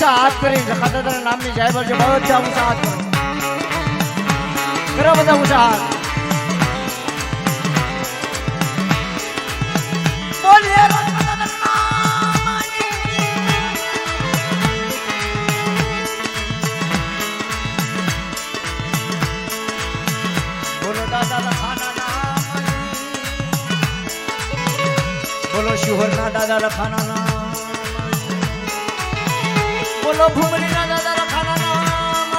ઊંચા હાથ કરી ખાતાદાર નામની જય બોલજો બધા ઊંચા હાથ કરો બધા ઊંચા હાથ બોલીએ બોલો દાદા લખાના નામ બોલો શિહોરના દાદા લખાના નામ બોલો ભૂમરીના દાદા લખાના નામ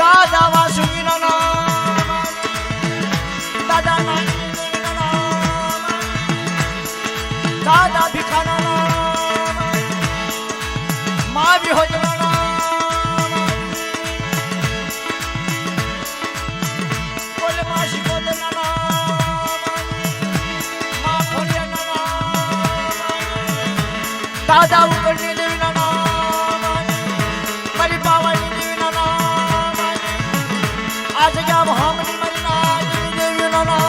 દાદા વાસુકીના નામ દાદા નાનીના નામ દાદા ભીખાના નામ મા વિહોજના નામ બોલે મા શિકોતના નામ મા ખોડિયાના નામ દાદા ઉકળની દેવીના નામ મારી પાવાની દેવીના નામ આ જગ્યા ભામની મારી નાગની દેવીના નામ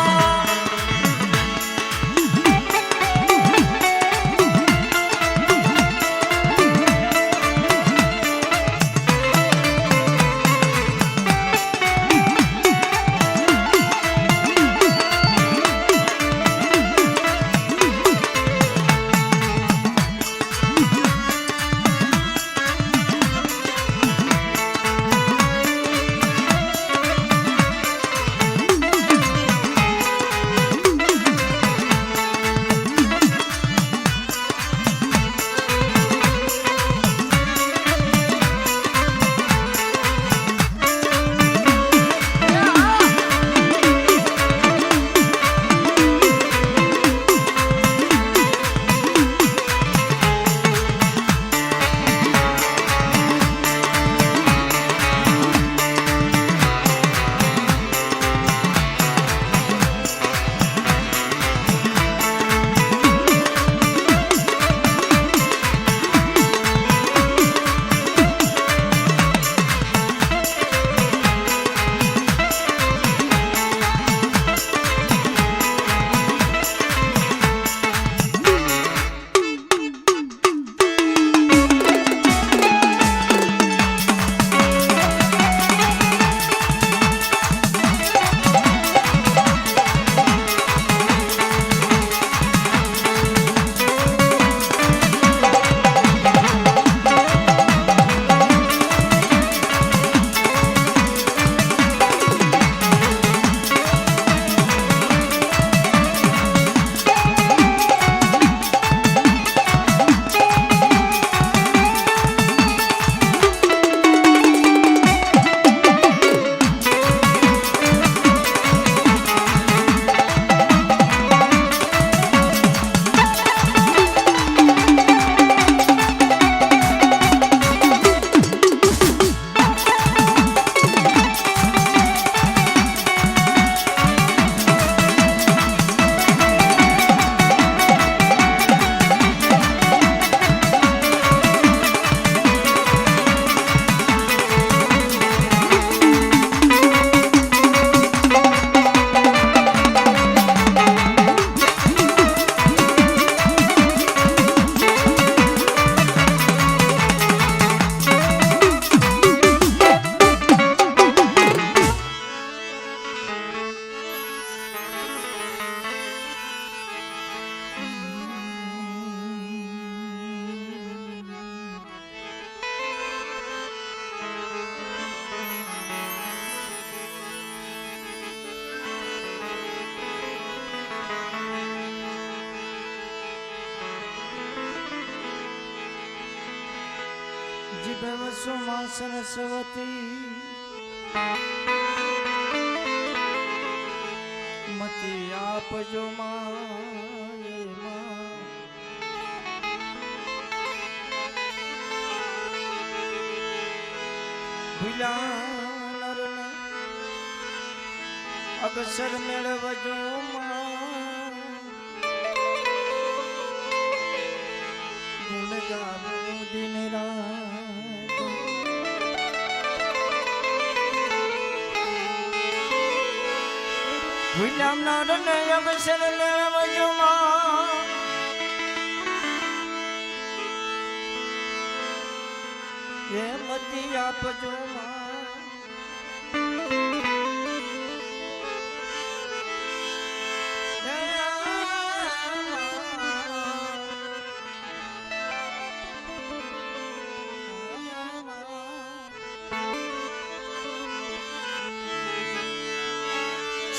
જીભવસુમા સરસ્વતી મતી આપજો માય માં ભૂલ્યા નરને અક્ષર મેળવજો માં ગુણ ગાવું દિન રાત ભૂલ્યા નરને અક્ષર મેળવજો માં એ મતી આપજો માં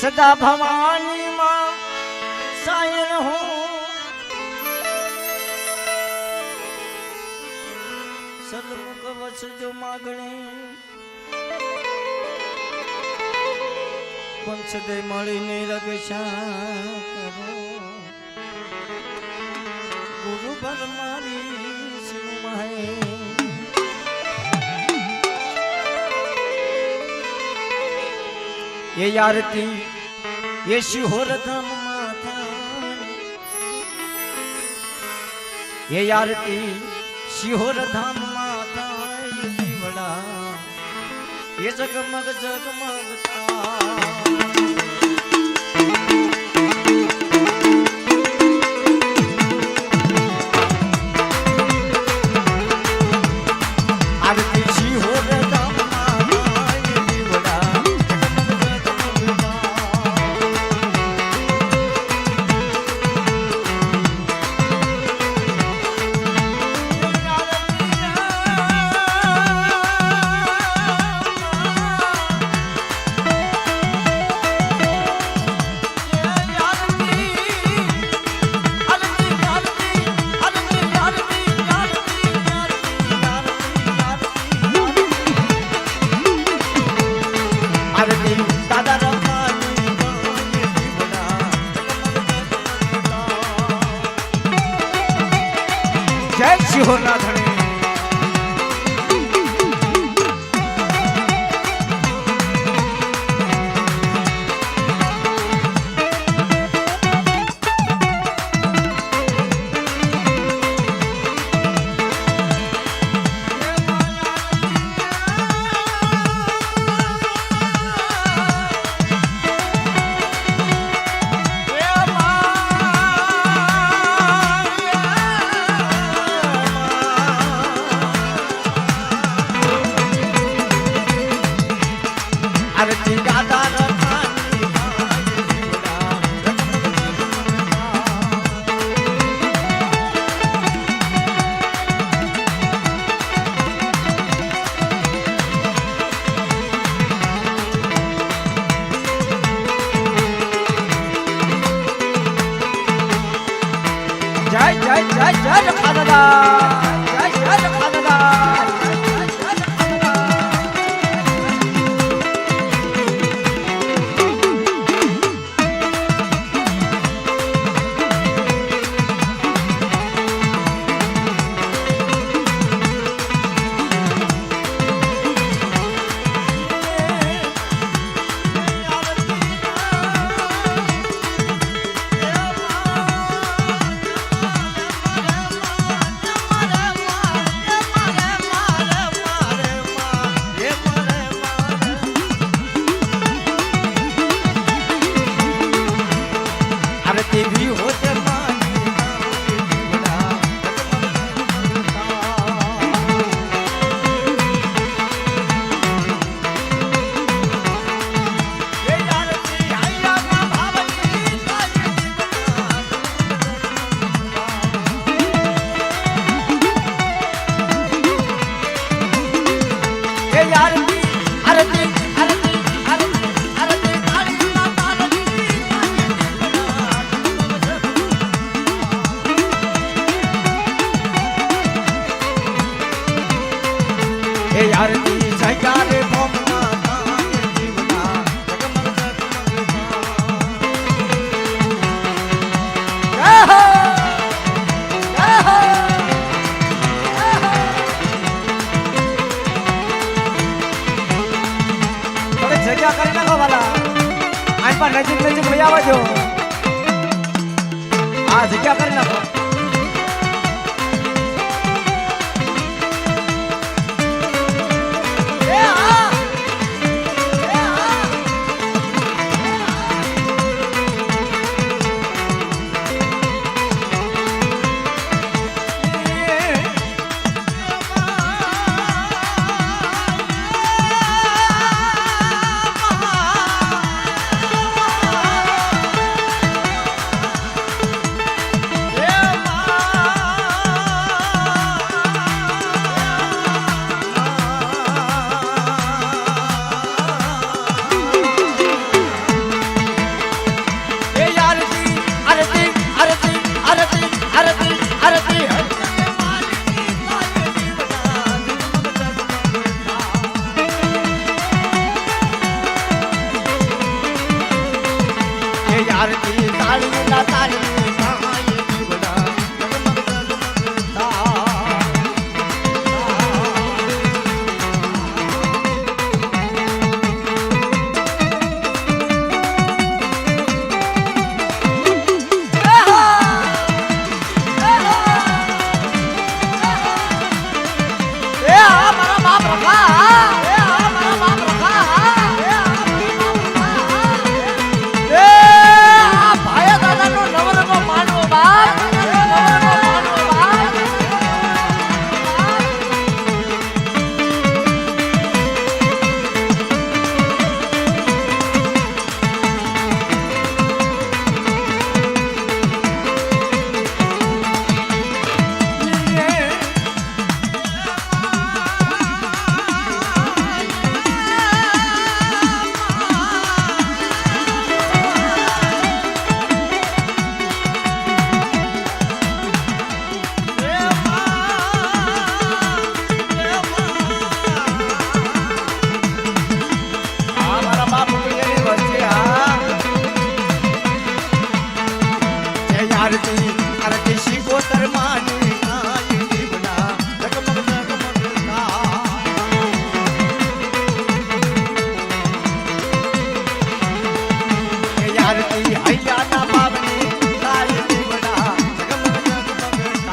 સદા ભવાની માં સાયર હું સદમુખ વસજો માગણી પંચદે મળીને રક્ષા કરો ગુરુ પર મારી સિંહ ये आरती ये शिहोर धाम माता ये आरती शिहोर धाम माता ये दीवड़ा ये जगमग जगमगता जय शिहोरना धणे जय जय जय जय रखा दादा जय जय रखा दादा आरती जयकारे भोमना ताये जीवना जगमग जगमगता जय हो जय हो थोड़ी जगह कर नाखो वाला आज पर नजीक नजीक लई आवજો आ जगह कर नाखो આરતી તાળી ના તાળી થાય જીવડા આરતી આરતી શિકોતર માની થાય જીવડા જગમગ જગમગ આરતી હૈયાના બાબની થાય જીવડા જગમગ જગમગ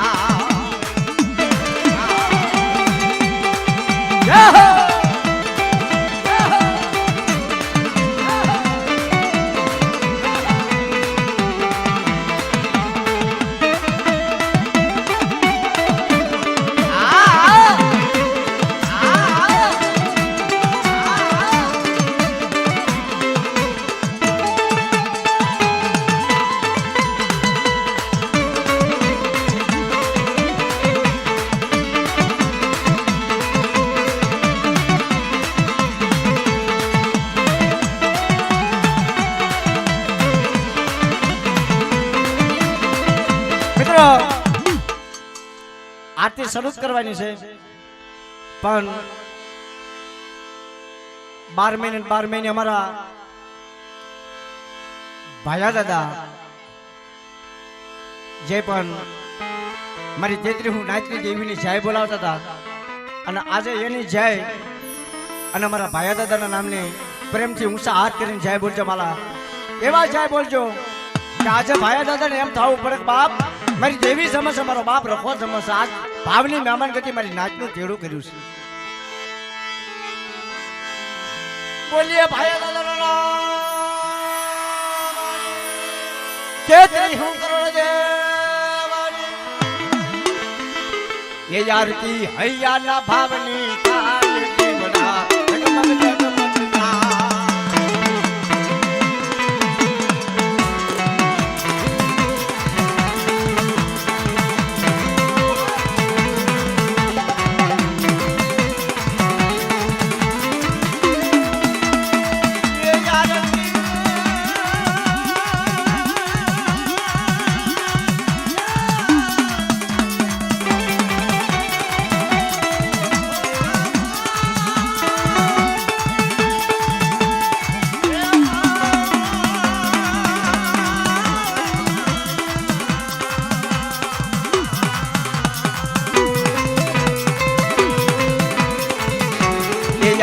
આરતી શરૂ કરવાની છે પણ 12 મહિને અમારા ભાયા દાદા જે પણ મારી તેત્રી હું નાચની દેવીની જય બોલાવતા હતા અને આજે એની જય અને અમારા ભાયા દાદાના નામની પ્રેમથી ઊંચા હાથ કરીને જય બોલજો માલા એવા જય બોલજો કે આજે ભાયા દાદાને એમ થવું પડે બાપ મારી દેવી સમસ્યા મારો બાપ રખો સમસ્યા આજ ભાવની મહેમાન ગતિ મારી નાચનું તેડું કર્યું છે બોલીએ ભાઈ દાદાનો કેતરી હું કરોડ દેવાની એ આરતી હૈયાના ભાવની થાય જીવડા જગમગ જગમગ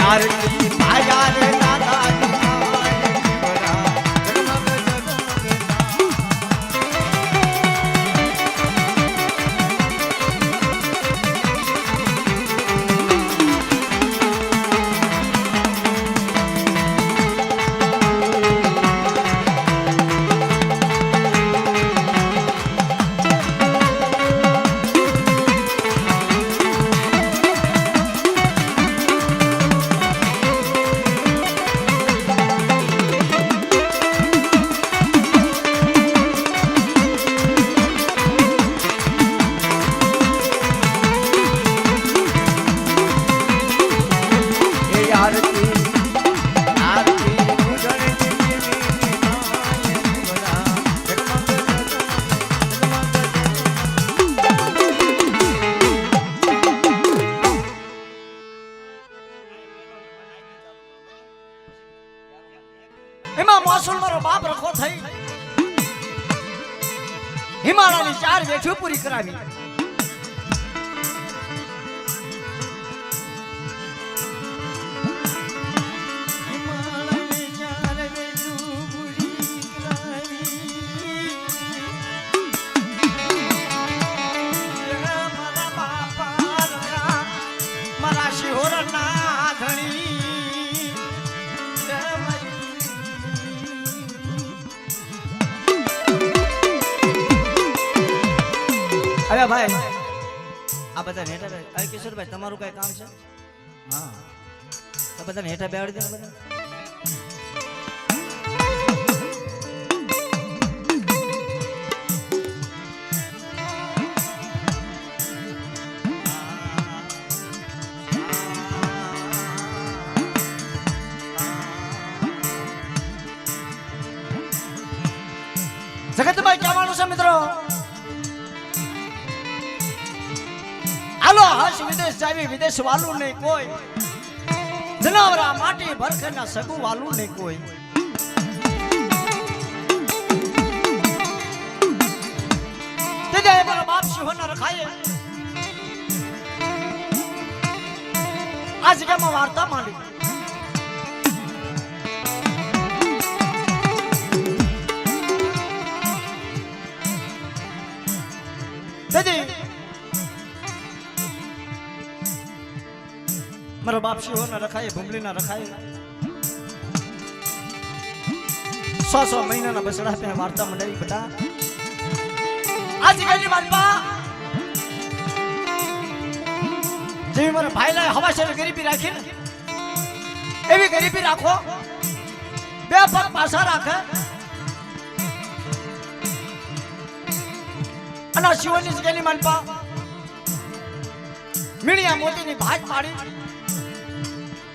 આરતી ભાયા રે દાદા એમાં મોસુલ મારો બાપ રખો થઈ હિમાલયની 4 વેઠું પૂરી કરાવી. અરે ભાઈ આ બધા નેટા અરે કિશોરભાઈ તમારું કઈ કામ છે હા તો બધા નેટા બેવાડી દે બધા જગતભાઈ કહેવાનું છે મિત્રો હાલો હર્ષ વિદેશ જાવી વિદેશ વાલું નહીં કોઈ જનાવરા માટી ભરખના સગું વાલું નહીં કોઈ તેજા મારા બાપ સિંહોના રખાય આ જગ્યામાં વાર્તા માંડી તેજી મારા બાપ સિંહોના રખાય ભૂમલીના રખાય 100 મહિનાના બસડા પે વાર્તા મંડાવી બધા આજ ગઈ માલપા જે મારા ભાઈલા હવા શરીર ગરીબી રાખી ને એવી ગરીબી રાખો બે પગ પાછા રાખે અને શિવની જગ્યાની માલપા મીણિયા મોતીની ભાત પાડી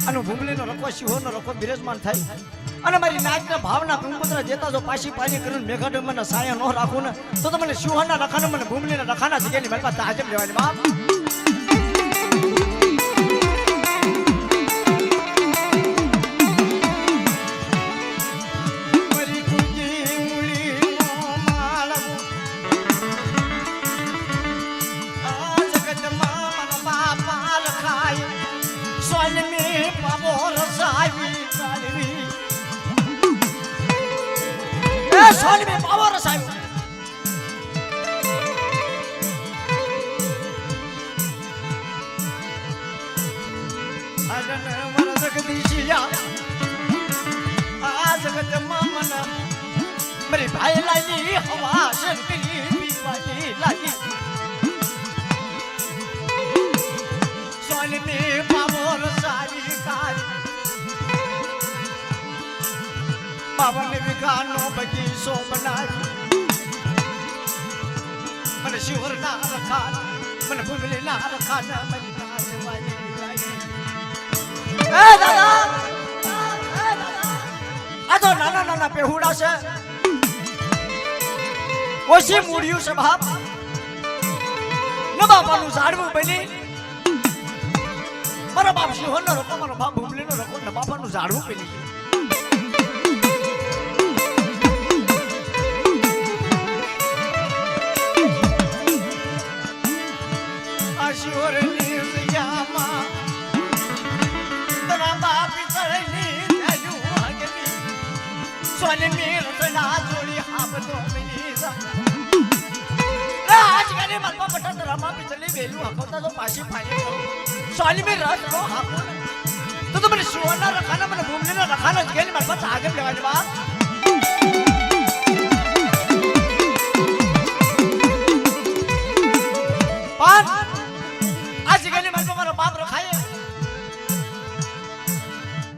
અને ભૂમલીનો રખો સિંહોનો રખો બિરાજમાન થાય અને મારી નાચના ભાવના કંકુતરા જેતા જો પાછી પાણી કરીને મેઘાડમના સાયા ન રાખું ને તો મને સિંહોના રખાને મને ભૂમલીના રખાના જગ્યાની મારી પાસે તાજમ લેવાની બાપ સોની में पावर रसायो अगन मन जगदीशिया आ जगत मामन मेरी भाई लागी हवा शंकरी पीवाली लागी सोनी में पावर रसाई कार पावन विकानो बगीचो बनाई मन शिवर ना रखा मन भूमली ना रखा ना मन नाचवाली ए दादा आ तो नाना नाना पेहुड़ा છે ઓછી મૂડ્યું છે બાપ ન બાપાનું ઝાડવું બની મારા બાપ સિંહોનો રકો મારો બાપ ભૂમલીનો રકો ને બાપાનું ઝાડવું બની सोने में रतना जोड़ी हाथ दो मिली आज गाने मलपा बटा ड्रामा पिछले वेलू हकोता तो पाशी पानी सोने में रस रो हाको तो मैंने सुवर्ण रखाना मैंने भूमली ना रखाना जगह मलपा आगे लेवाने बाप पान आज जगह मलपा मारा बाप रखाए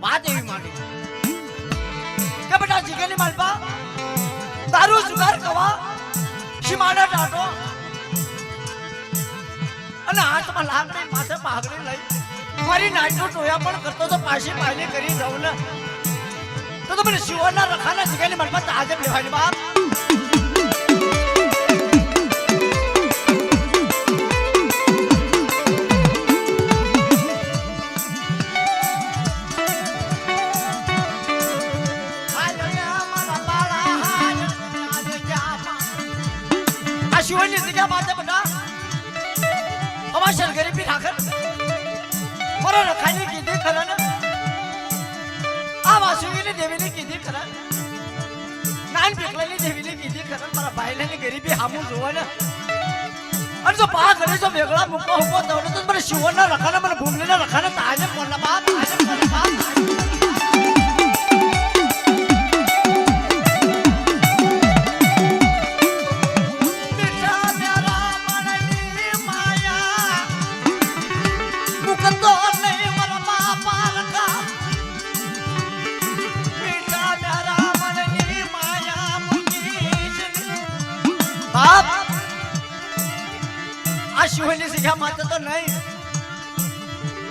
बात एवी मांडी કે બેટા જીગેની માલપા તારું સુગાર કવા શિમાડા ટાટો અને હાથમાં લાકડી માથે પાઘડી લઈ મારી નાઈટનો ટોયા પણ કરતો તો પાછી પાયલી કરી જાઉં ને તો મને શિવના રખાના જીગેની માલપા તાજબ લેવાની બાપ ખાન પેકલાની જેવીની કીધી ખરા મારા ભાઈલાની ગરીબી હામું જોવા ને અને જો પા કરે જો વેગળા મૂકવા ઉભો થયો તો મને શિવના રખાને મને ભૂમલીના રખાને તાજે કોના બાપ તાજે કોના બાપ शिवनी सिखा माता तो नहीं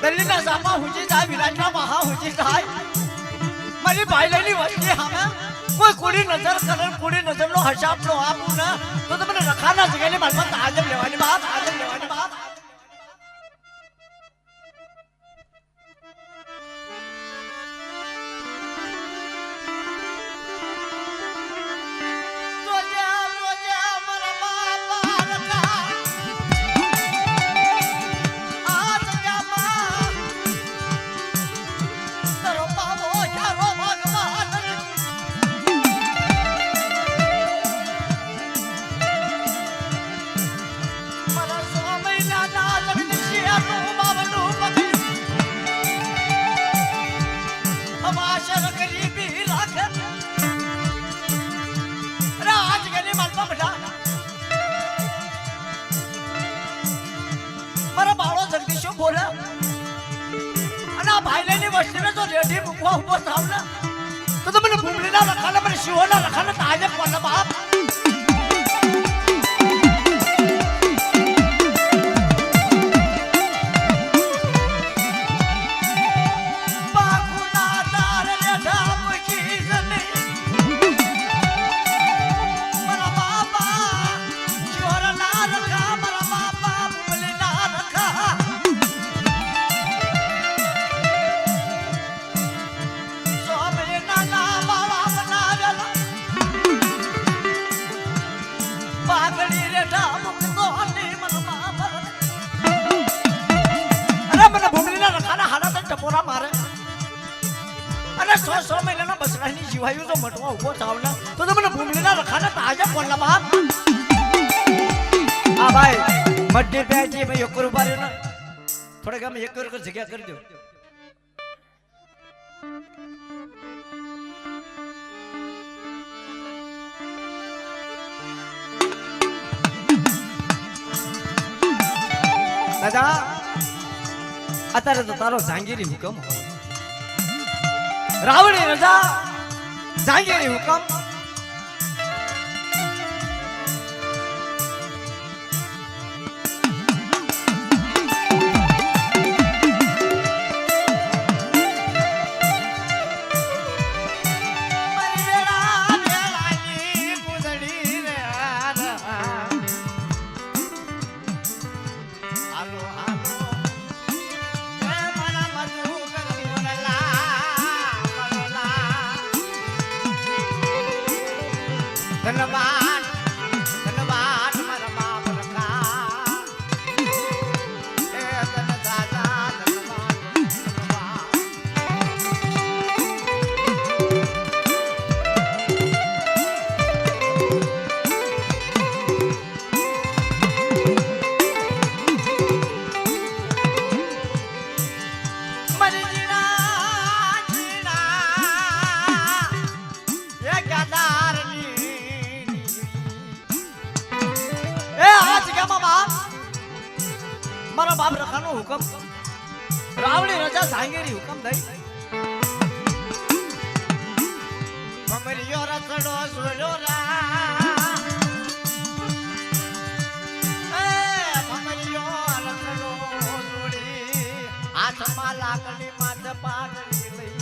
दिल्ली ना सामा हुजी जाए विराजना महा हुजी जाए मरी भाईलानी वस्ती हमें कोई कुड़ी नजर लो हशाप लो आप ना तो मैंने रखा ना जगह ने मालूम आजम लेवानी बात बोला भाईलानी वस्ती में जो रेडी मुखवा उभो थाव ना तो मैंने भूमलीना रखाना मैंने शिवना रखाना ताजे कोना बाप टपोरा मारे अरे 100 महीना बसरानी जीवायु जो मटवा उभो थावना तो मैंने भूमलीना रखाना ताजा कोणला बाप हां भाई मड्डे पे आजी मैं 1 रुपया ना थोड़े का मैं 1 रुपया जगह कर दो दादा અત્યારે તો તારો જાંગીરી હુકમ રાવણી રજા જાંગીરી હુકમ धन्यवाद धन्यवाद मारा बाप रखा ए धन दादा धन्यवाद मरी जीना जीना ये क्या दारनी मारा बाप रखानो हुकम रावणी रजा सांगेरी हुकम दई ममरियो रसड़ो सुड़ो रा ए ममरियो रसड़ो सुड़ी हाथ मा लाकड़ी माथ पाटड़ी लई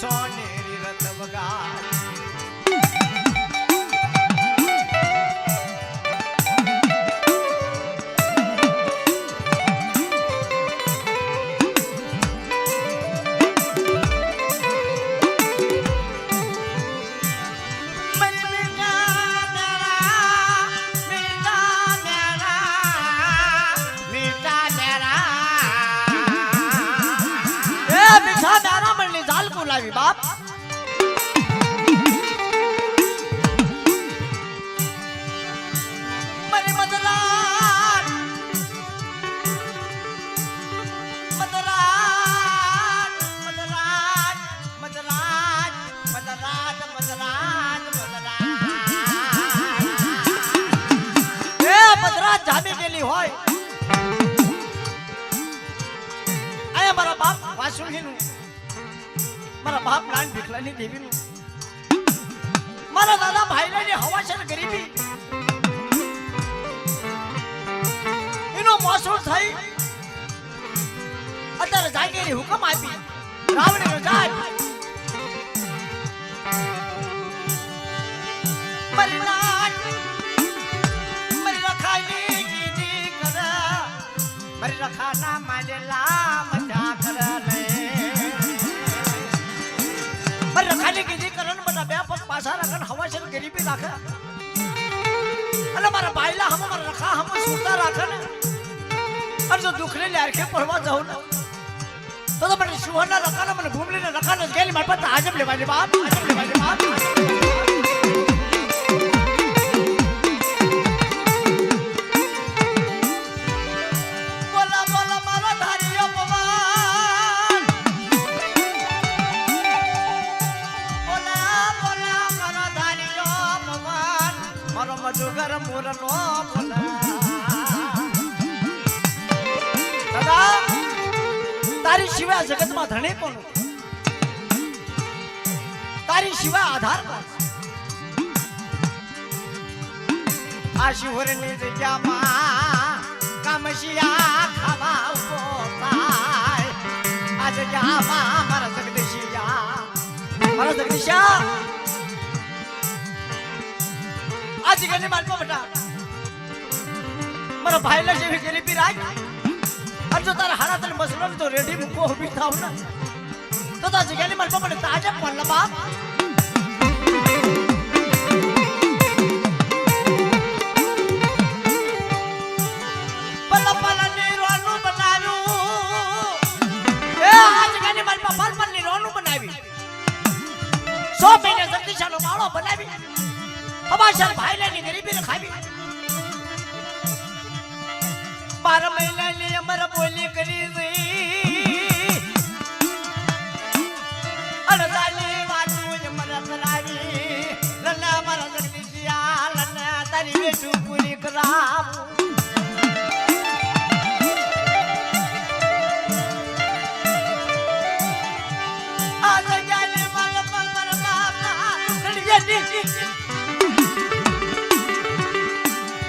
सोनेरी रत वगार मेरा આવી બાપ મારી મદરાટ મદરાટ મદરાટ મદરાટ મદરાટ મદરાટ મદરાટ એ મદરાટ જામી ગયેલી હોય આયા મારા બાપ વાસુજીનું મારા બાપ લાન ભીખલાની દેવીનું મારા દાદા ભાઈલાની હવાસર ગરીબી એનો મોસળ થઈ અત્યારે જાગીરી હુકમ આપી રાવણીનો જાય મારી નાટ મારી રખાની કીધી કર મારી રખાના માલેલા મજા કર લે મારી રખાની કીધી કરન બધા બે પગ પાછા રાખન હવાસર ગરીબી રાખે અને મારા ભાઈલા હમ મારા રખા હમ સુતા રાખે ને અને જો દુખને લારખે પડવા જાઉં ને તો મને સુવર્ણ રખાને મને ભૂમલીને રખાને ગેલી માર પર આજમ લેવાની બાપ આજમ લેવાની બાપ બોલા બોલા મારા ધારિયો પવન બોલા બોલા મારા ધારિયો પવન મારો મધુગર મોરનો બોલા દાદા તારી સિવાય જગતમાં ધણી કોણ તારી સિવાય આધાર કોણ આ શિવરની જગ્યામાં કામશિયા ખાવા ઉભો થાય આ જગ્યામાં મારા જગદીશિયા આ જગ્યાની માલપા બેટા મારા ભાઈલા જેવી ગરીબી રાખ જો તારા હારા તને મસલો તો રેડી મૂકો ઉભી થાવ ને તો તા જગ્યાની માલપા મને તાજા પણ બાપ પલ્લા પલ્લા ની રોનું બનાવ્યું એ આ જગ્યાની માલપા પલ પલ ની રોનું બનાવી 100 મહિને જગદીશાનો માળો બનાવી હવાસર ભાઈલાની ગરીબી રખાવી 12 મહિનાની અમર બોલી કરી રી અડધાની વાતું અમર કરાવી લના મારા જગદીશિયા લના તારી વેઠું પૂરી કરાવ આ જગ્યાની મારા મારા બાપા કડિયાની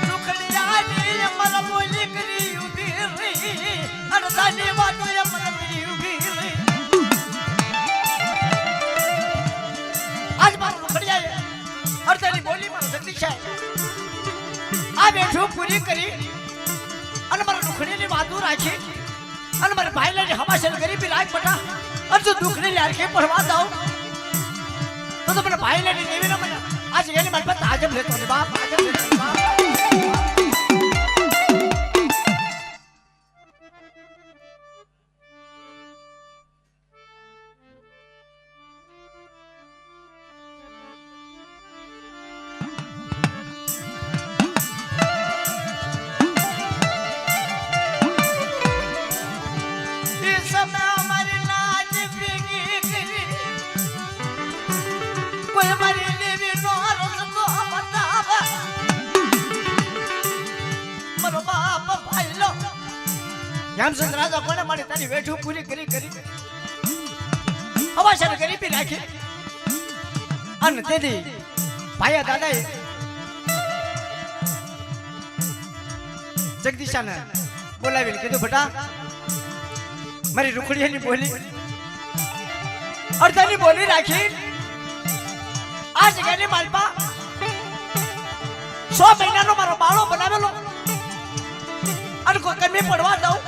દુખડિયાની અમર બોલી કરી અડધાની વાતો એ મને મિલી ઉભી રહી આજ મારું લુખડિયાએ અડધાની બોલી મારું જગદીશાએ આ બેઠું પૂરી કરી અને મારા લુખડીની વાતો રાખી અને મારા ભાઈલાની હવાસર ગરીબી રાખ બટા અને જો દુખની લારખે પડવા દઉં તો મને ભાઈલાની દેવીને મને આજે એની મારી પાસે આજમ લેતો ને બાપ આજમ લેતો બાપ હેમચંદ્ર રાજા કોને મારી તારી વેઠું પૂરી કરી હવાસર ગરીબી રાખી અને તેથી ભાયા દાદાએ જગદીશાને બોલાવીને કીધું બેટા મારી રૂખડીયાની બોલી અડધાની બોલી રાખી આ જગ્યાની માલપા 100 મહિનાનો મારો બાળો બનાવેલો અને કોઈ કમી પડવા દઉં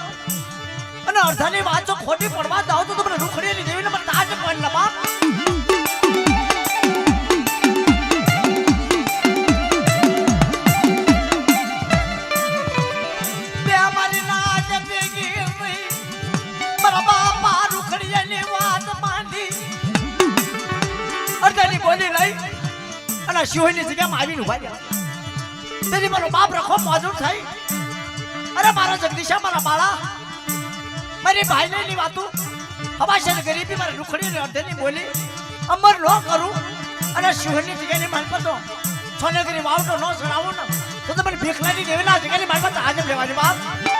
અને અડધાની વાત જો ખોટી પડવા દઉં તો મને રૂખડીયાની દેવીને મને તાજ પણ લબા અને શિવની જગ્યામાં આવીને ઉભા રહ્યા તેથી મારો બાપ રખો મોજૂર થઈ અરે મારા જગદીશા મારા બાળા મારી ભાઈની વાતો હવાશની ગરીબી મારી રૂખડી અડધેની બોલી અમર ન કરું અને શિવની જગ્યાની મારી તો સોનેગરી વાવટો ન સરાવું ને તો મને ભીખલાની દેવેલા જગ્યાની મારી પાસે હાજર લેવાની બાપ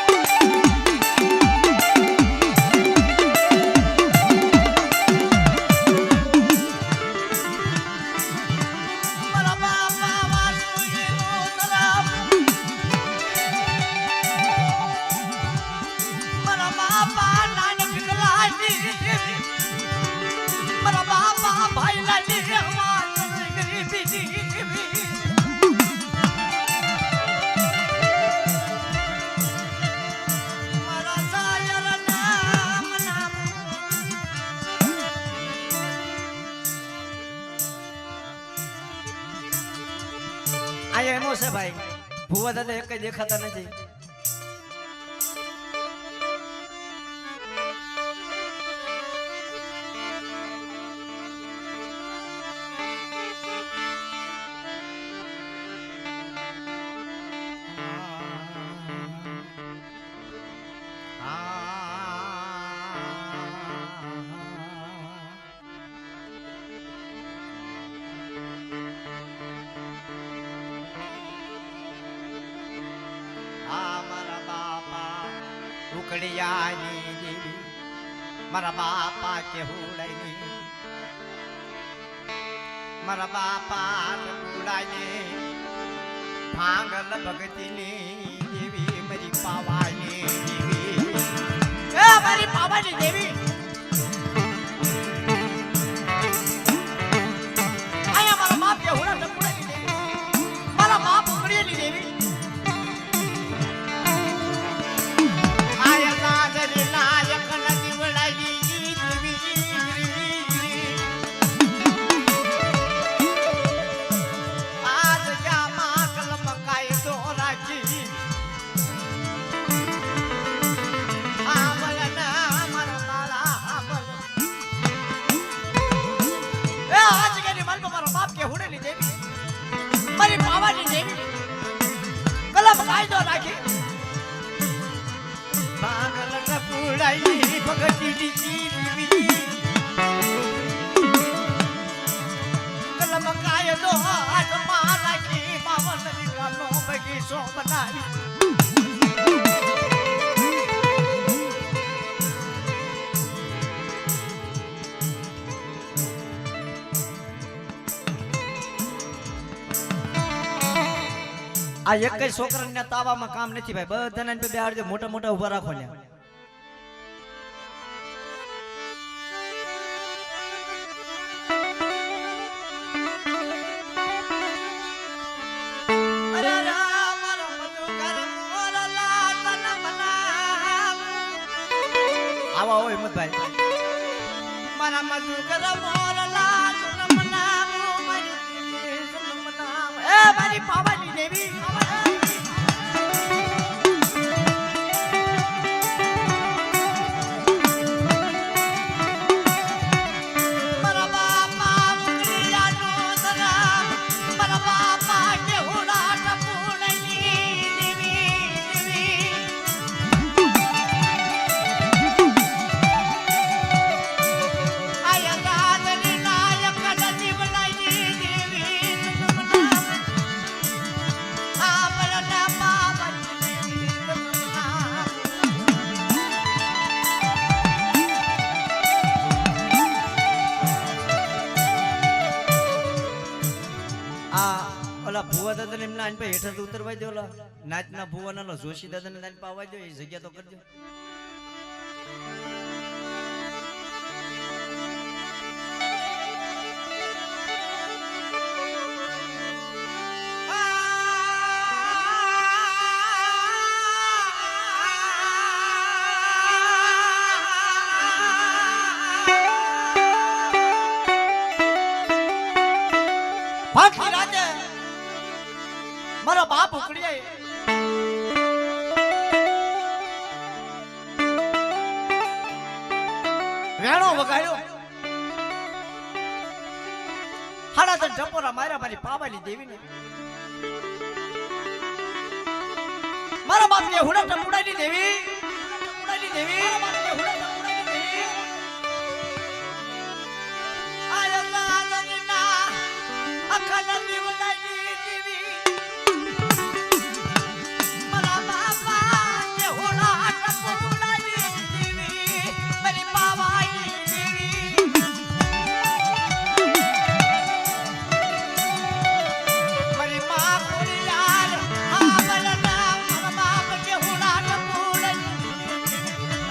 એમો છે ભાઈ ભુવા દાદા એક કઈ દેખાતા નથી ઉકડિયાની દેવી મારા બાપા કે હુડાઈ મારા બાપા હુડાઈ ભાંગલ ભગતીની દેવી મારી પાવાની દેવી એ મારી પાવાની દેવી આયા મારા બાપ કે હુડા ટકુડાની દેવી મારા બાપ ઉકડિયાની દેવી મારી પાવાની દેવી કલમ કાયદો રાખી પાગલ ટપુડાઈ ભગતી દીવી કલમ કાયદો હાથમાં રાખી પાવન દીકરાનો બગીચો બનાવી આ એક કઈ છોકરાના તાવામાં કામ નથી ભાઈ બધાને બેહાડજો મોટા મોટા ઉભા રાખો ને આવા હોય હિંમતભાઈ મારા મધુકર મોરલા તન મનાવો મારી પાવાની દેવી ભુવા દાદા એમના આન પે હેઠળ ઉતરવા દો નાચના ભુવાના જોશી દાદા ને પાવા દો એ જગ્યા તો કરજો મારા બાપ ઉકળ્યા વેણો વગાડ્યો 3:30 ટપોરા માર્યા મારી પાવાની દેવીને. મારા બાપ કે હુડા ટપુડાની દેવી, ટપુડાની દેવી, મારા બાપ કે હુડા ટપુડાની દેવી. આયલા આલના અખલા દીવલાની દેવી. મારા બાપા કે હુડા ટપુડાની દેવી, મારી પાવાની દેવી. મારી માં ખોડિયાર આમલના મારા બાપ કે હુડા ટપુડાની.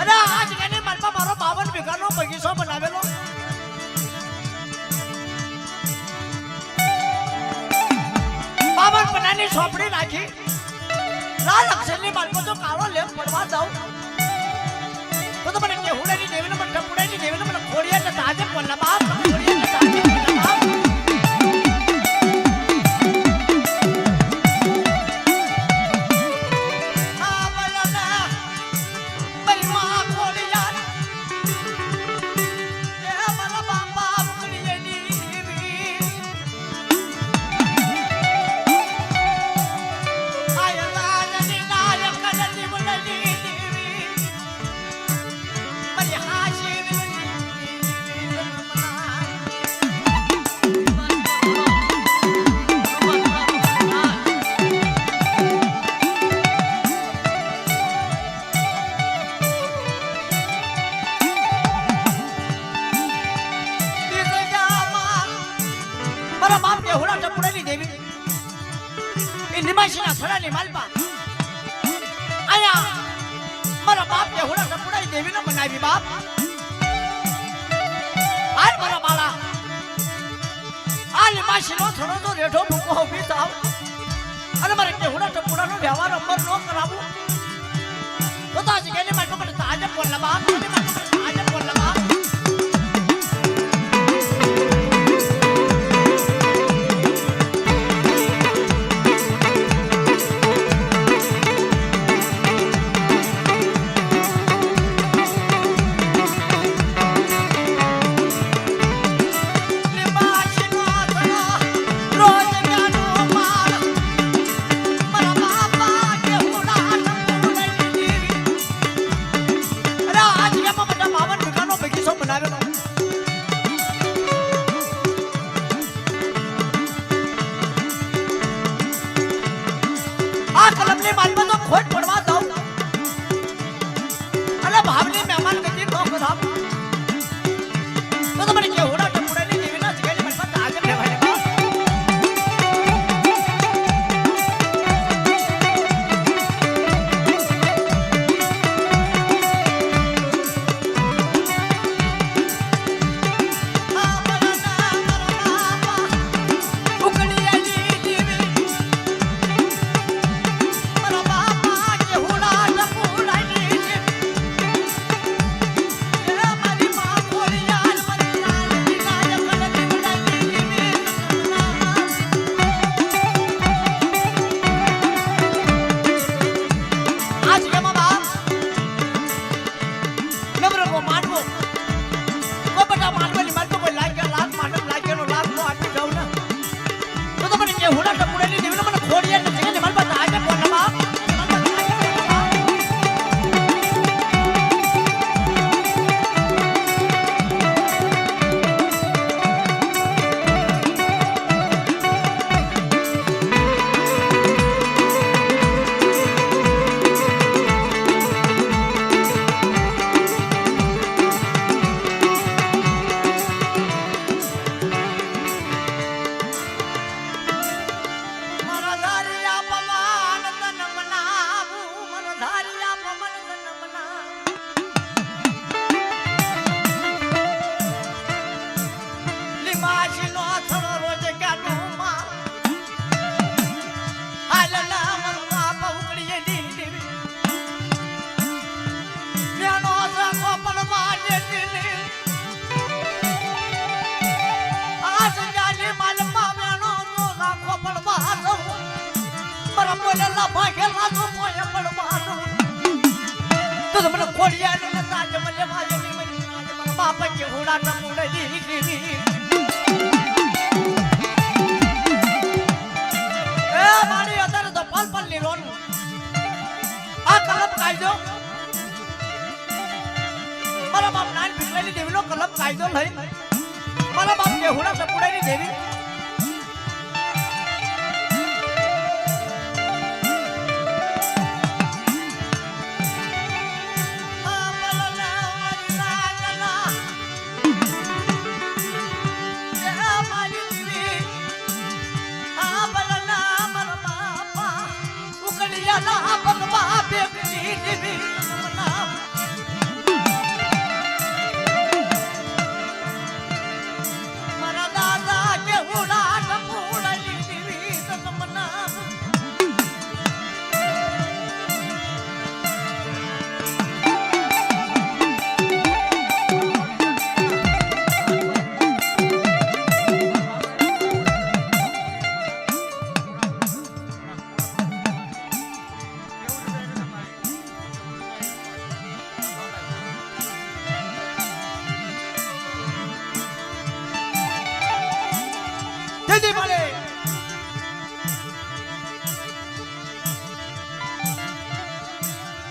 અરે આજ કેને મારા મારો 52 વીઘાનો બગીચો બનાવેલો. બાવન બનાની છોપડી નાખી લાલ અક્ષરની બાળકો તો કાળો લેપ પડવા દઉં તો મને કેહુડાની દેવીને મને ટપુડાની દેવીને મને ખોડિયાને તાજે બોલના બાપ ખોડિયાને તાજે બોલના બાપ. આ બોલના મારી માં ખોડિયાર એ મારા બાપા ખોડિયાની દેવી. મારા બાપ કે હુડા ટપુડાની દેવી એ નિમાશીના થડાની માલપા આયા મારા બાપ કે હુડા ટપુડાની દેવીને બનાવી બાપ. હાલ મારા બાળા આ નિમાશીનો થડો તો રેઠો ભૂકો ઉભી થાવ અને મારે કે હુડા ટપુડાનો વ્યવહાર અમર ન કરાવું તો આજે કેને મારી પાસે તાજે બોલના બાપ, તાજે બોલના બાપ. આ કલમની માલમાં તો ખોટ પડવા દઉં અને ભાવની મહેમાન ગતિ ન કરાવ તો મને કેહુડા ટપુડાની દેવીના જગ્યાએ મને પાસે આગળ રહેવાય બાપ. બોલેલા ભાગેલા તો મોય પડવાનો તો મને ખોડિયા ને તાજ મને વાજે ની બાપ કે હોડા ન મુડે દી કાયદો મારા બાપ નાન ભીખલાની દેવીનો કલમ કાયદો લઈ મારા બાપ કેહુડા સપુડાની દેવી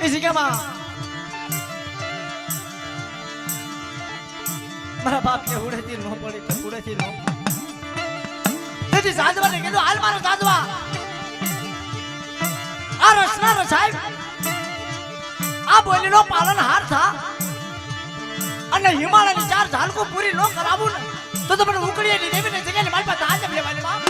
इसी के मां मारा बाप के उड़े थी नो पड़ी तो उड़े थी नो तेरी साधवा ने कीधुं हाल मारो साधवा आ रचना साहेब आ बोलीनो पालनहार था અને હિમાલયની ચાર ઝાલકો પૂરી ન કરાવું ને તો મને ઉકળીની દેવીને જગ્યાએ મારી પાસે હાથ લેવાની બાપ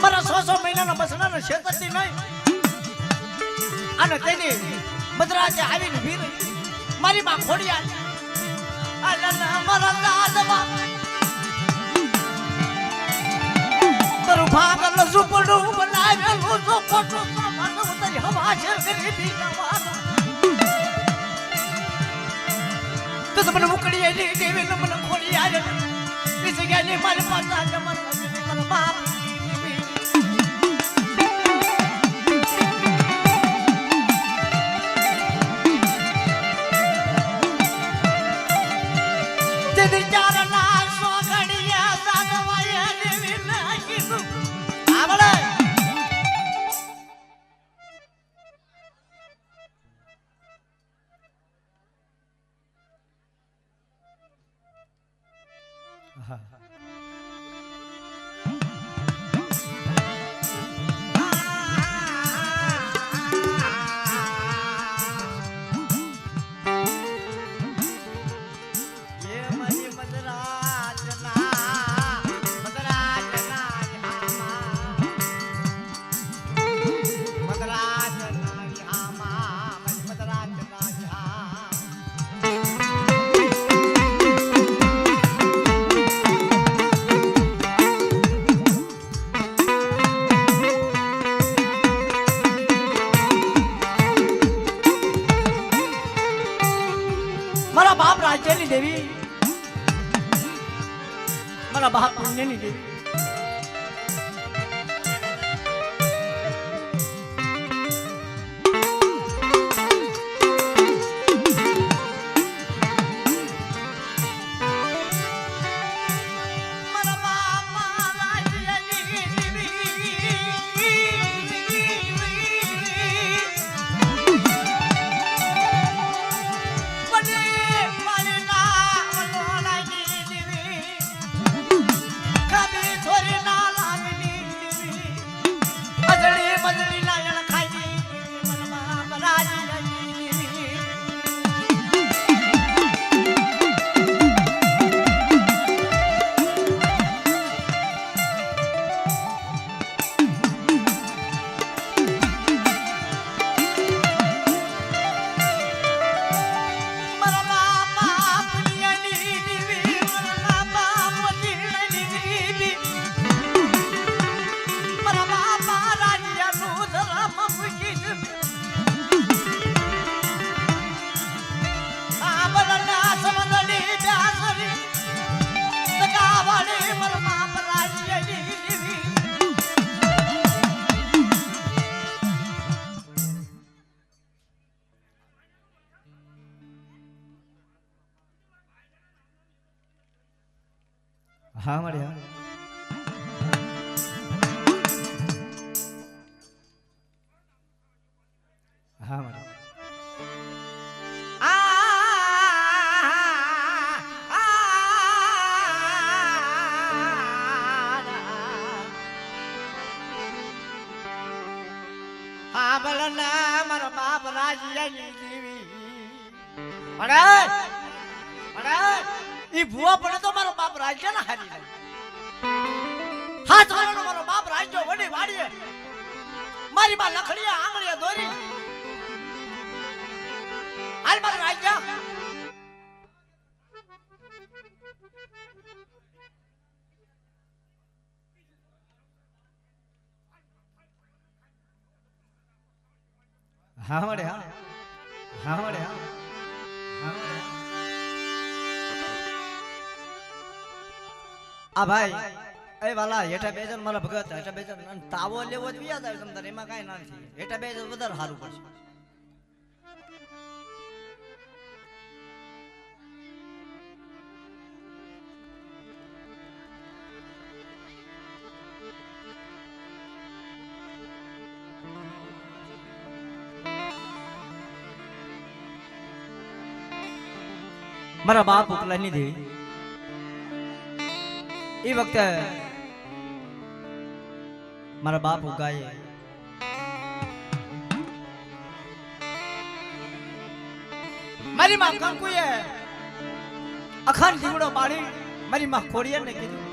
મારા 100 મહિનાના બસણાના શેતરથી નહીં અને તેની મદ્રાસે આવીને વીર મારી માં ખોડિયા અલ્લા મારા દાદવા તારું ભાગલ ઝૂપડું બનાવેલું તો ખોટું સામાન ઉતરી હવા છે કરી દીધા તો મને મુકડી એલી દેવી મને ખોડિયા બીજી ગયા મારી પાસે જમન બાપ देवी मारा बाप पुण्यनी देवी હા મારી હા હા મારી મારો બાપ રાજીયાની દેવી અરે અરે ઈ ભૂવા પડે તો મારો બાપ રાજ્ય ના હારી લે હાથ વાળો મારો બાપ રાજ્ય વડી વાડીએ મારી માં લખડિયા આંગળીયા દોરી હાલ મારો રાજ્ય હા મળે હા હા મળે હા આ ભાઈ એ વાલા હેઠા બે જણ મારા ભગત હેઠા બે જણ તાવો લેવો જ વ્યાજ આવે તમ તારે એમાં કાંઈ ના નથી હેઠા બે જણ વધારે સારું પડશે મારા બાપ ઉકલાની દેવી એ વખતે મારા બાપ ઉગાય મારી માં કંકુએ અખંડ દીવડો બાળી મારી માં ખોડિયાર ને કીધું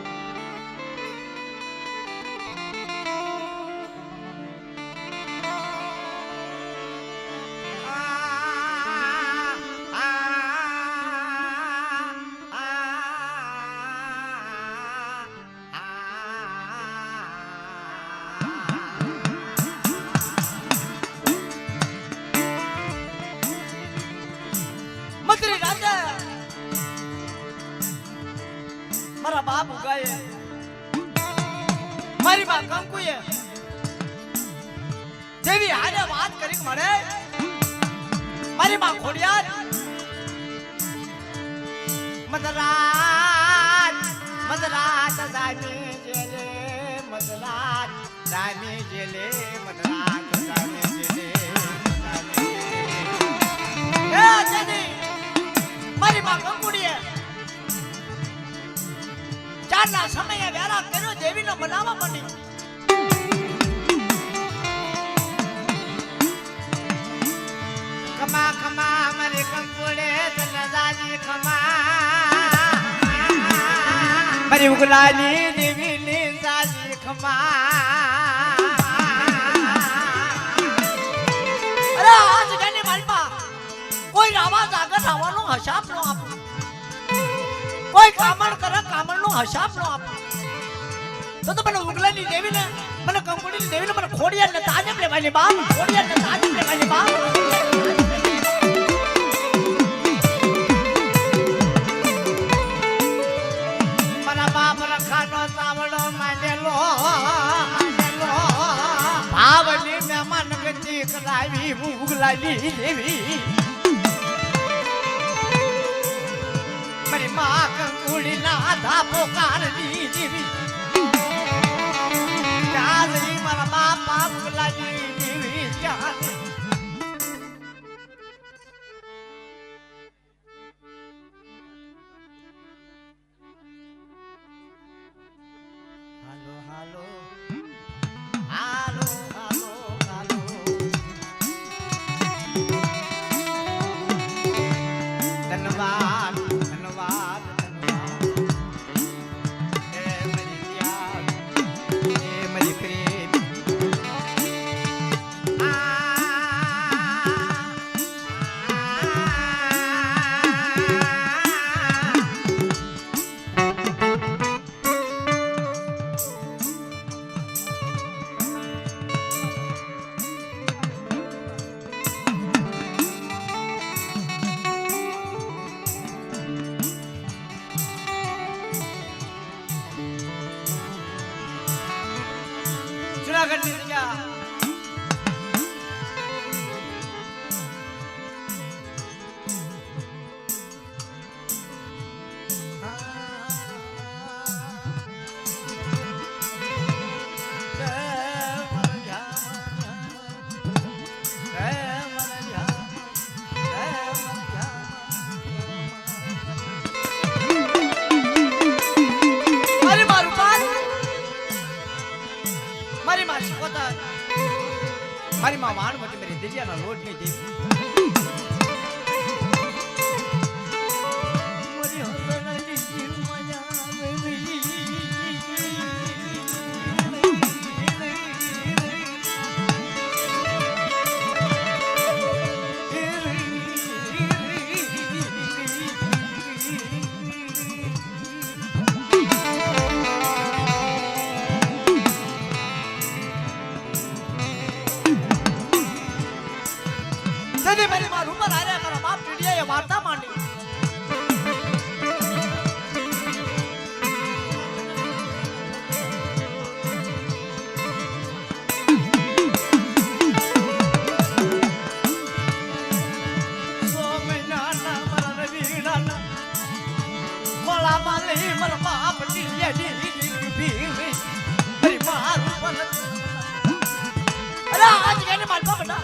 મારા બાપ ઉગાએ મારી માં કંકુએ દેવી હારે વાત કરી મળે મારી માં ખોડિયાર મદરાજ મદરાજ જાની જેલે મદરાજ જાની જેલે મદરાજ જાની જેલે એ જની મારી માં કંકુડીએ ચારના સમયે વેરા કર્યો દેવીનો બનાવવા માંડી ખમા ખમા મારી કંકુડે તનદાજી ખમા મારી ઉગલાની દેવીની દાજી ખમા અરે આજ ગની માલપા કોઈ રાવા જાગર રાવાનો હિસાબ નો આપો કોઈ કામણ કરે કામણ નો હિસાબ નો આપો તો મને ઉગલાની દેવીને મને કંકુડીની દેવીને મને ખોડિયાર ને તાજબ લેવાની બાપ ખોડિયાર ને તાજબ લેવાની બાપ મારા બાપ રખાનો સાવડો માંડેલો ભાવની મહેમાન ગતિ કરાવી ઉગલાની દેવી મારી માં કંકુડી ના ધાપો કાઢી દેવી ચાલી મારા બાપા ઉગલાની દેવી ચાલી હાલો હાલો હાલો હાલો હાલો ધન્યવાદ ધન્યવાદ ધન્યવાદ એ મારી પ્યાર એ મારી પ્રેમ આ ભજીયાના લોટની દેવી મારી હસનાની જીવ મજા આવી મારી માર ઉપર આર્યા કરો બાપ પીડિયાએ વાર્તા માંડી મારા બાપ અરે આજ કેને મારવા બટા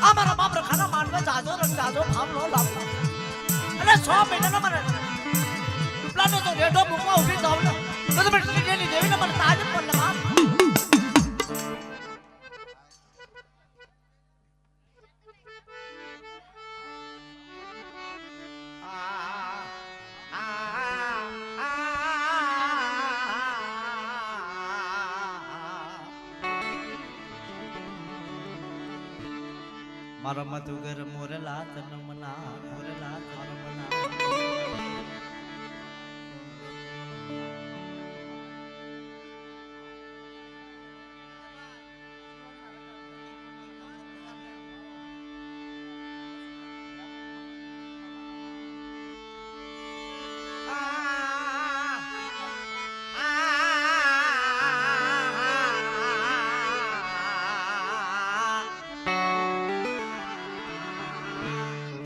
અમારા બાપ ખાના માનવા જાજો રંગ જાજો ભાવ નો લાવતો અને 6 મહિનાનો મને પ્લાનો તો રેડો મૂકવા ઉભી જાવ ને તો તમે ટીડીની દેવીને મને તાજ પણ ના મારા મધુગર મોરલા તન મના મોરલા તન મના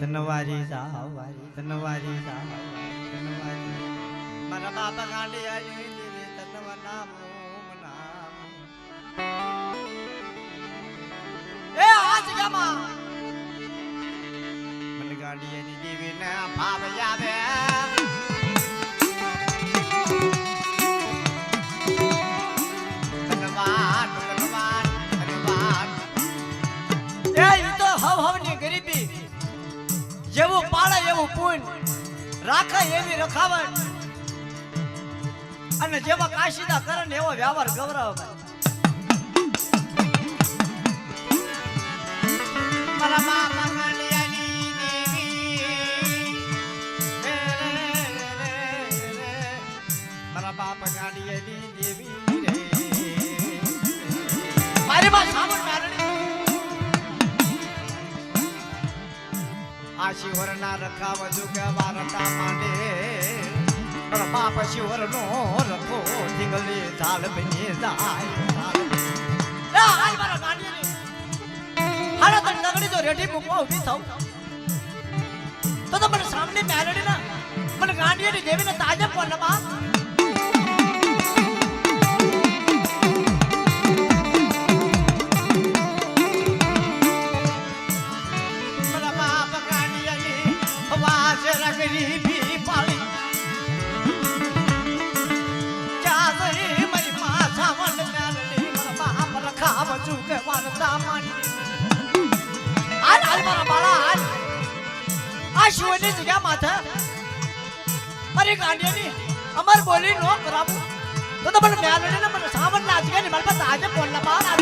તનવારી સાવારી તનવારી મારા બાપા ગાંડી આવી દેવી તનવા નામ નામ એ આ જગ્યામાં મને ગાંડી એની દેવી ને ભાવ આવે ધન્યવાદ ધન્યવાદ ધન્યવાદ એ ઈ તો હવની ગરીબી જેવું પાળે એવું પૂન રાખે એવી રખાવટ અને જેવા કાશીદા કરે ને એવો વ્યવહાર ગૌરવ મારા બાપા ગાંડિયાની દેવી મારા બાપા ગાંડિયાની દેવી રે મારી માં સામણ મારણી આ શિવર ના રખાવ કે વારતા માંડે મારા બાપ શિવર નો રખો ઢીંગલી ઝાડ બની જાય એ હાલ મારા ગાંડીની હાલો તને દગડી તો રેડી મૂકવા ઊભી થાવ તો મને સામને મેલડી ના મને ગાંડીની દેવીને તાજે પણ બા ગરીબી પાળી ચાલે મારી માથા વન મેલડી મારા બાપ રખાવ કે વારતા માંડી હાલ હાલ મારા બાળા હાલ આ શિવની જગ્યા માથે મારી ગાંડીની અમર બોલી નો કરાવું તો મને મેલડી ને મને સાવન ના જગ્યાની મારી પાસે આજે ફોન ના બાર આજે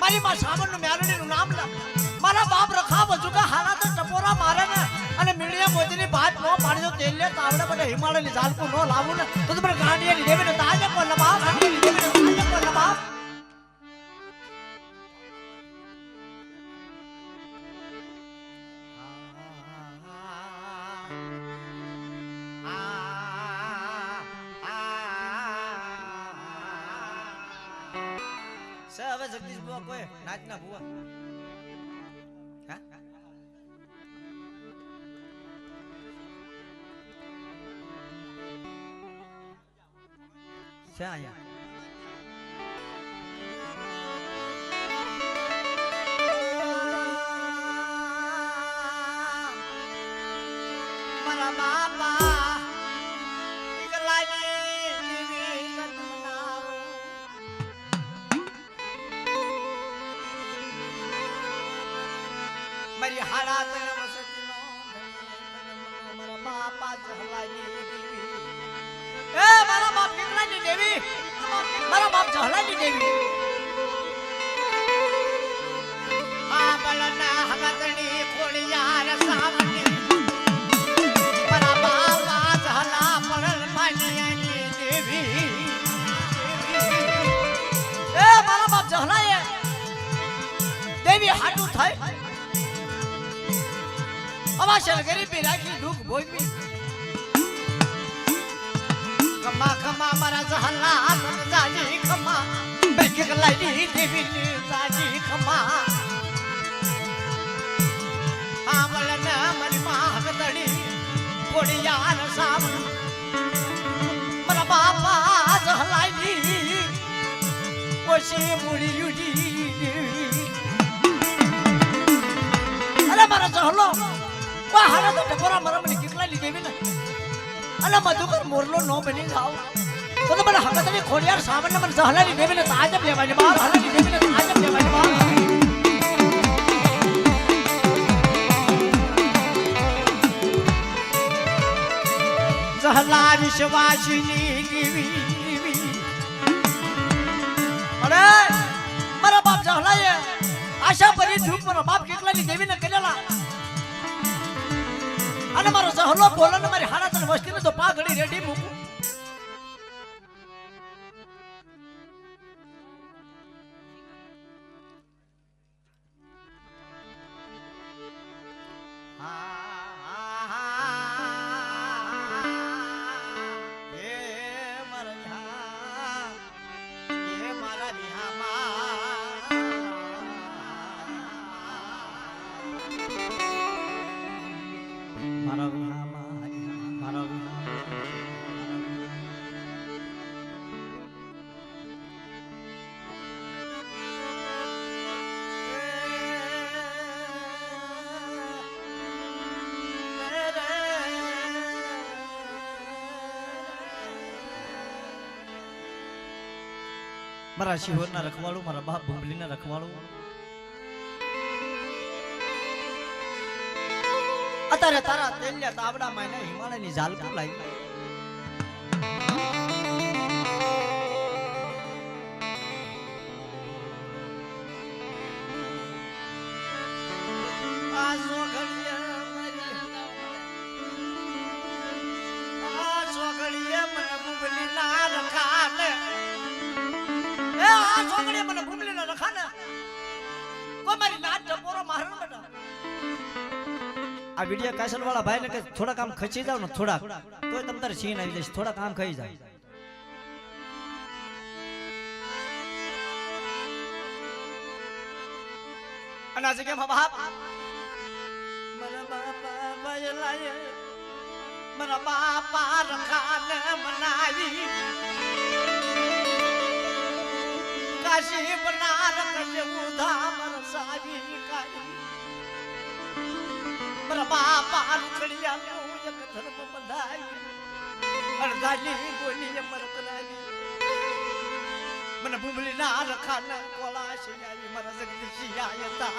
મારી માં સામણ નું મેલડી નું નામ લે મારા બાપ રખા બજુકા હારા તો ટપોરા મારે ને અને મીડિયા મોદીની વાત નો પાડી દો તેલ લે તાવડે મને હિમાલયની ઝાલકુ નો લાવું ને તો તમે ગાંડીની દેવીને તાજે કોણ બાપ ગાંડીની દેવીને તાજે કોણ બાપ હવે જગદીશ બુઆ કોઈ નાચ ના બુઆ છે અહીંયા મારા બાપા એકલાની જીવી કદમનારું. મારી હાડા તને વસતીનો મારા બાપા જહલાની દેવી. એ મારા બાપ કેટલાની દેવી, મારા બાપ જહલાની દેવી. આ બલના હગતણી ખોડિયાર સાવની મારા બાપા જહલા પડલ માનિયાની દેવી. એ મારા બાપ જહલાએ દેવી હાટું થાય અમાશલ ગરીબી રાખી દુઃખ ભોગવી. ખમા ખમા મારા જહલા તન જાજી ખમા બેક લાઈ દેવી ની જાજી ખમા. આમલન મની માગતડી કોડિયાર સામ મારા બાપા જહલાઈ ઓછી મુડી યુડી. અરે મારા જહલો વા હારા તો ટકોરા મરમની કેટલાની દેવી ને અને મધુકર મોરલો નો બની જાવ તો મને હકતની ખોડિયાર સાવન મને જહલાની દેવીને તાજબ લેવાની બાર હલાની દેવીને તાજબ લેવાની બાર. જહલા વિશ્વાસીની દેવી. અરે મારા બાપ જહલાએ આશા પરી ધૂપ મારા બાપ કેટલાની દેવીને કરેલા અને મારો જહલો બોલો ને મારી હાડા તને વસ્તીને તો પાઘડી રેડી મૂકું. મારા શિહોરના રખવાળું મારા બાપ ભૂંબલીના રખવાળું અત્યારે તારા તેલિયા તાવડા માં હિમાલયની ઝાલકું લાવી. આ વિડિયો કાસલ વાળા ભાઈ ને કે થોડા કામ ખચી જાવ ને થોડા તો તમ તારે સીન આવી જશે. થોડા કામ ખાઈ જાય. અને આજે કેમ બાપ મારા બાપા બયલાય મારા બાપા રખાને મનાવી કાશી બના રખજે ઉધા મરસાવી કાઈ મારા બાપા રૂખડિયા નું એક ધર્મ બંધાઈ અડધાલી ગોની મરકલાવી મને ભૂમલી ના રખાના કોલા શિયાવી મારા જગદીશી આયતા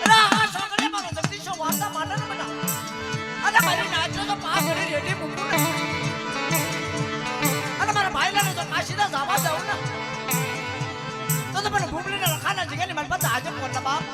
અરે આ છોકરે મારો જગદીશો વાતા માનન બના અને મારી નાચો તો પા ઘરે રેડી મૂકું ને અને મારા ભાઈલાને તો કાશીના જાવા જાવ ને તો મને ભૂમલી ના રખાના જગ્યાની મારી પાસે આજે કોના બાપ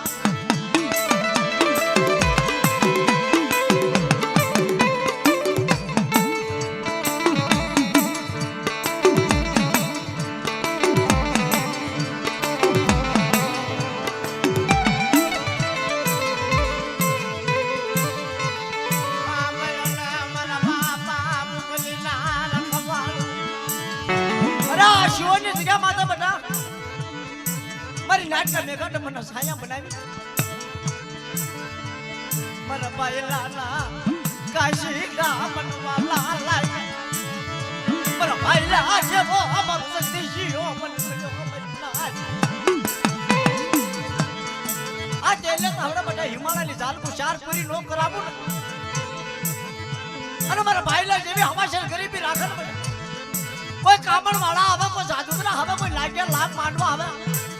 શિવની જગ્યા માતા બટા મારી નાટકા મેઘાટ મને છાયા બનાવી મને પાયલાના કાશી ગામન વાલા લાય મને પાયલા જેવો અમર ચાર પૂરી નો કરાવું ને અને મારા ભાઈલા જેવી હમાશર ગરીબી રાખે ને કોઈ કામણ વાળા આવે કોઈ જાદુગરા આવે કોઈ લાગ્યા લાખ માંડવા આવે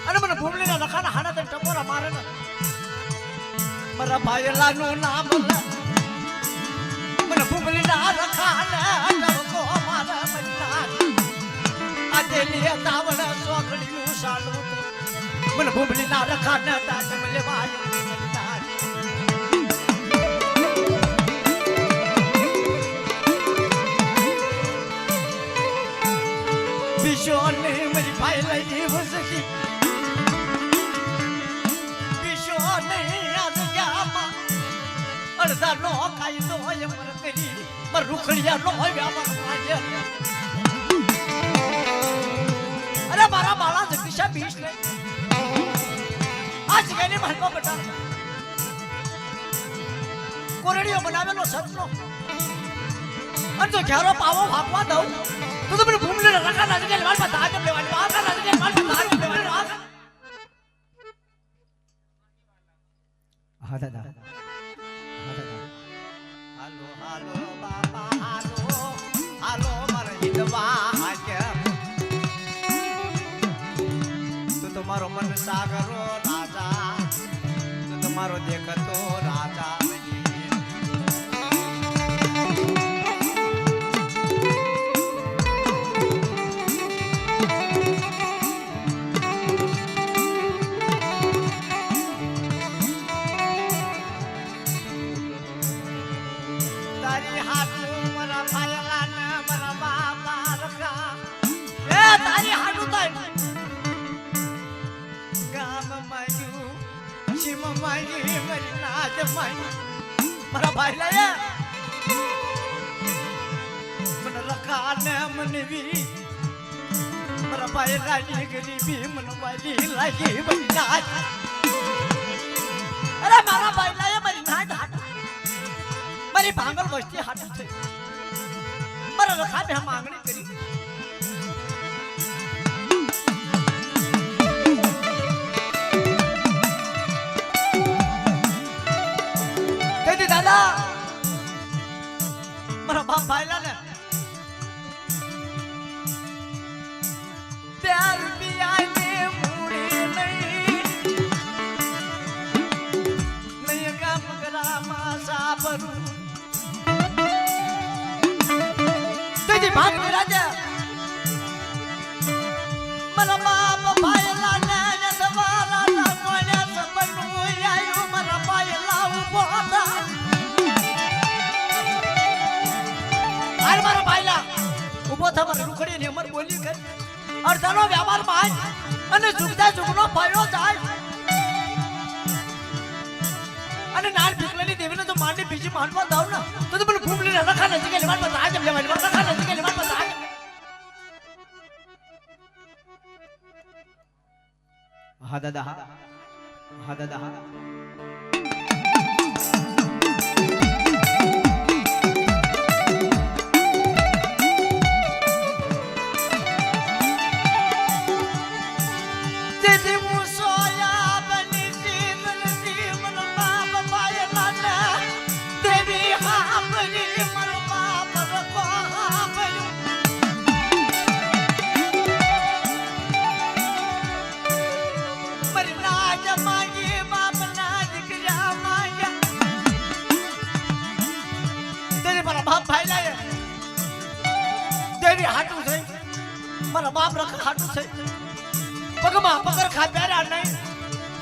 અને મને ભૂમલીના લખાના હાડા તે ટપોરા મારે ને મારા ભાઈલા નું નામ લે મને ભૂમલીના લખાને ટપકો મારે મન્ના આ દેલી તાવણ સોકડી નું સાલવું મને ભૂમલીના લખાને તાજમ લેવાય વિશોને મારી ભાઈ લઈ વસતી વિશોને આજ ગામમાં અડધા નો કાયદો એમ કરી મર રૂખડિયા નો વ્યાપાર માજે અરે મારા બાળા જગદીશા બીશ લે આજ ગઈને મહત્વ બતા કોરડીઓ બનાવેલો સપનો અને તો ઘેરો પાવો ભાગવા દઉં તો મને ભૂમલે રખા ના જગ્યાએ માર પાસે આગળ લેવાની આગળ ના જગ્યાએ માર પાસે આગળ લેવાની આગળ હા દાદા હાલો હાલો બાપા હાલો હાલો માર હિદવા હાકે તું તો મારો મન સાગરો રાજા તું તો મારો દેખતો રાજા મારા ભાઈ લાયા મને રખાને મનવી મારા ભાઈ લાગી ગરીબી મને વાલી લાગી બન્ના અરે મારા ભાઈ લાયા મારી નાદ હાટ મારી ભાંગલ વસ્તી હાટ છે મારા રખાને માંગણી કરી દાદા મારા બાપ ભાઈલા ને પ્યાર પિયાને મૂડી નહીં કામ કરામાં સાબરું તેજી ભાગ રાજા મારા બાપ ભાઈલા ને સવાલા ના કોને સબનું આયો મારા ભાઈલા ઉભો હતા મારા ભાઈલા ઉભો થા મારી રૂખડી ને અમર બોલી કર અડધાનો વ્યાપાર માં અને જુગતા જુગનો ભયો જાય અને નાન ભીકલેની દેવીને તો માંડી બીજી માનવા દાવ ને તો મને ભૂમલી રખા નથી કે લેવાન પર આજે લેવાન રખા નથી કે લેવાન પર આજે હા દાદા હા દાદા હા મારા બાપ રખા હાટું છે પગમાં પગર ખા પહેર્યા નહીં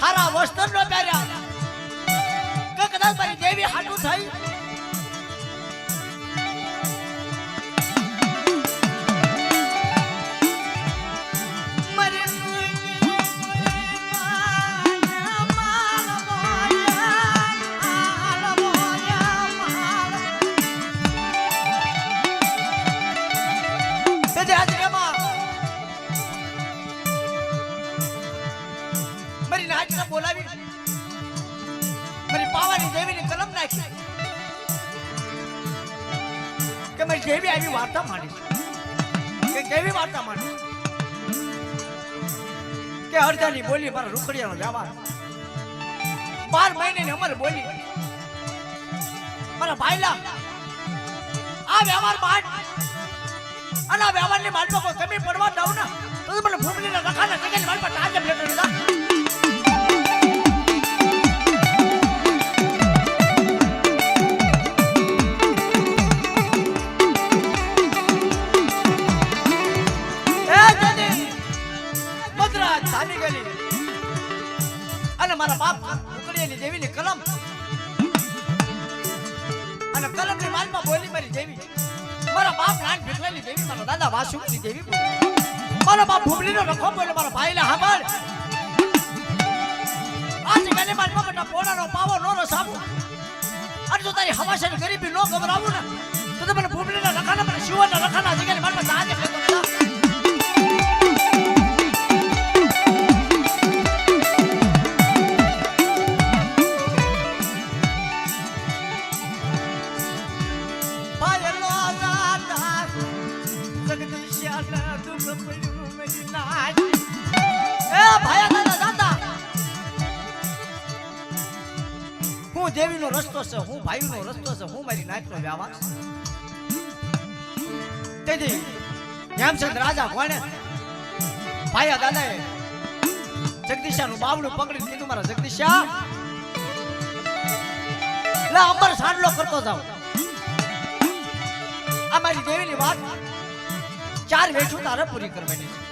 હારા વસ્ત્ર નો પહેર્યા કે કદાચ મારી દેવી હાટું થઈ બોલાવી મારી પાવાની દેવીની કલમ નાખી કે મારી દેવી આવી વાર્તા માંડી કે કેવી વાર્તા માંડી કે અડધાની બોલી મારા રૂખડિયાનો વ્યવહાર 12 મહિને અમારે બોલી મારા ભાઈલા આ વ્યવહાર માંડ અને આ વ્યવહારની માંડમાં કોઈ કમી પડવા દઉં ને તો મને ભૂમલીના રખાના જગ્યાની માંડમાં ટાંકે પ્લેટ લીધા મારા બાપ ઉકળીની દેવીની કલમ અને કલમની માલમાં બોલી મારી દેવી મારા બાપ નાન ભીખલાની દેવી મારા દાદા વાસુકની દેવી મારા બાપ ભૂમલીનો રખો બોલે મારા ભાઈને હાંભળ આ જગ્યાની માલમાં મોટા પોણાનો પાવો નો રસાવું અને જો તારી હવાશની ગરીબી નો ગભરાવું ને તો મને ભૂમલીના રખાના મને શિવના રખાના જગ્યાની માલમાં તાજે લેતો દેવીનો રસ્તો છે હું ભાઈનો રસ્તો છે હું મારી નાચનો વ્યવહાર તેથી હેમચંદ રાજા કોણે ભાયા દાદાએ જગદીશાનું બાવડું પકડી કીધું મારા જગદીશા લે અંબર સાંડલો કરતો જાવ આ મારી દેવીની વાત 4 વેઠું તારે પૂરી કરવાની છે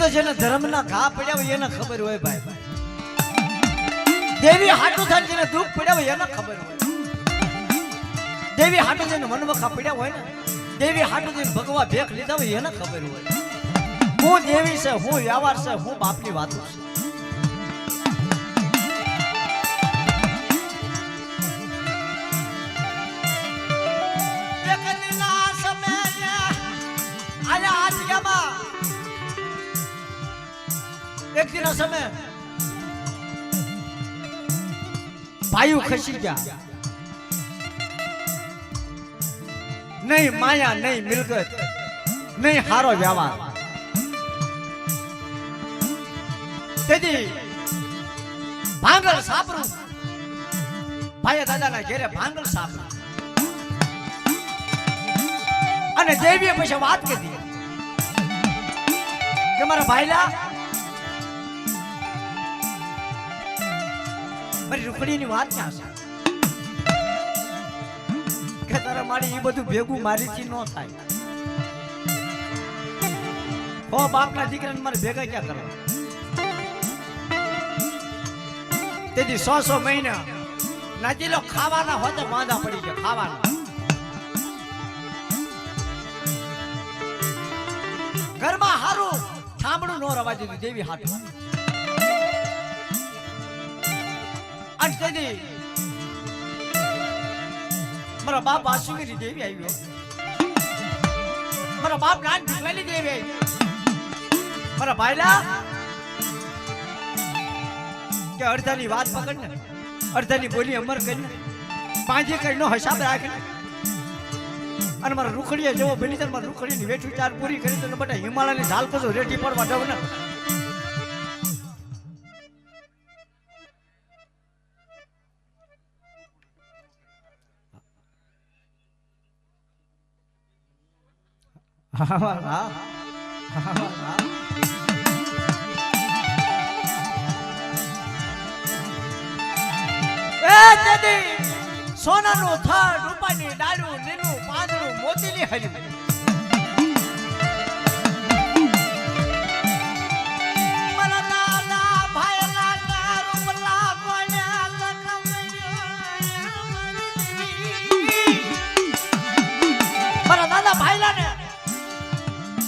તો જેને ધર્મના ઘા પડ્યા હોય એને ખબર હોય ભાઈ દેવી હાટુ થાય જેને દુઃખ પડ્યા હોય એને ખબર હોય દેવી હાટુ જેને મનવખા પડ્યા હોય ને દેવી હાટુ જેને ભગવા ભેખ લીધા હોય એને ખબર હોય હું દેવી છે હું વ્યવહાર છે હું બાપની વાતો છે एक दिन समय भाइयों खसी गया नहीं माया नहीं मिलकत नहीं हारो व्यवहार तेदी भांगल सापरू भाई दादा ना घेरे भांगल सापरू अने देवीए पछी वात करी के मारा भाईला મારી રૂખડીની વાત ક્યાં છે કે તારા મારી એ બધું ભેગું મારીથી ન થાય હો બાપના દીકરાને મારે ભેગા ક્યાં કરવા તેથી 100 મહિના નાજી લો ખાવાના હોતે માંદા પડી ગયા ખાવાના ઘરમાં હારું ઠામડું ન રવા દીધું દેવી હાટું મારા બાપ આસુગીરી દેવી આવી મારા બાપ નાન ભીખલાની દેવી આવી મારા ભાઈલા કે અડધાની વાત પકડ ને અડધાની બોલી અમર કરીને પાંજે કરીને હિસાબ રાખીને અને મારા રૂખડીએ જેવો બની જાય મારા રૂખડીની વેઠી ચાર પૂરી કરી તો બધા હિમાલયની ઝાલ કશો રેટી પડવા દઉં ને સોનાનું થડ રૂપાની ડાળું લીલું પાંદડું મોતીની હરી મારા દાદા ભાઈલા ને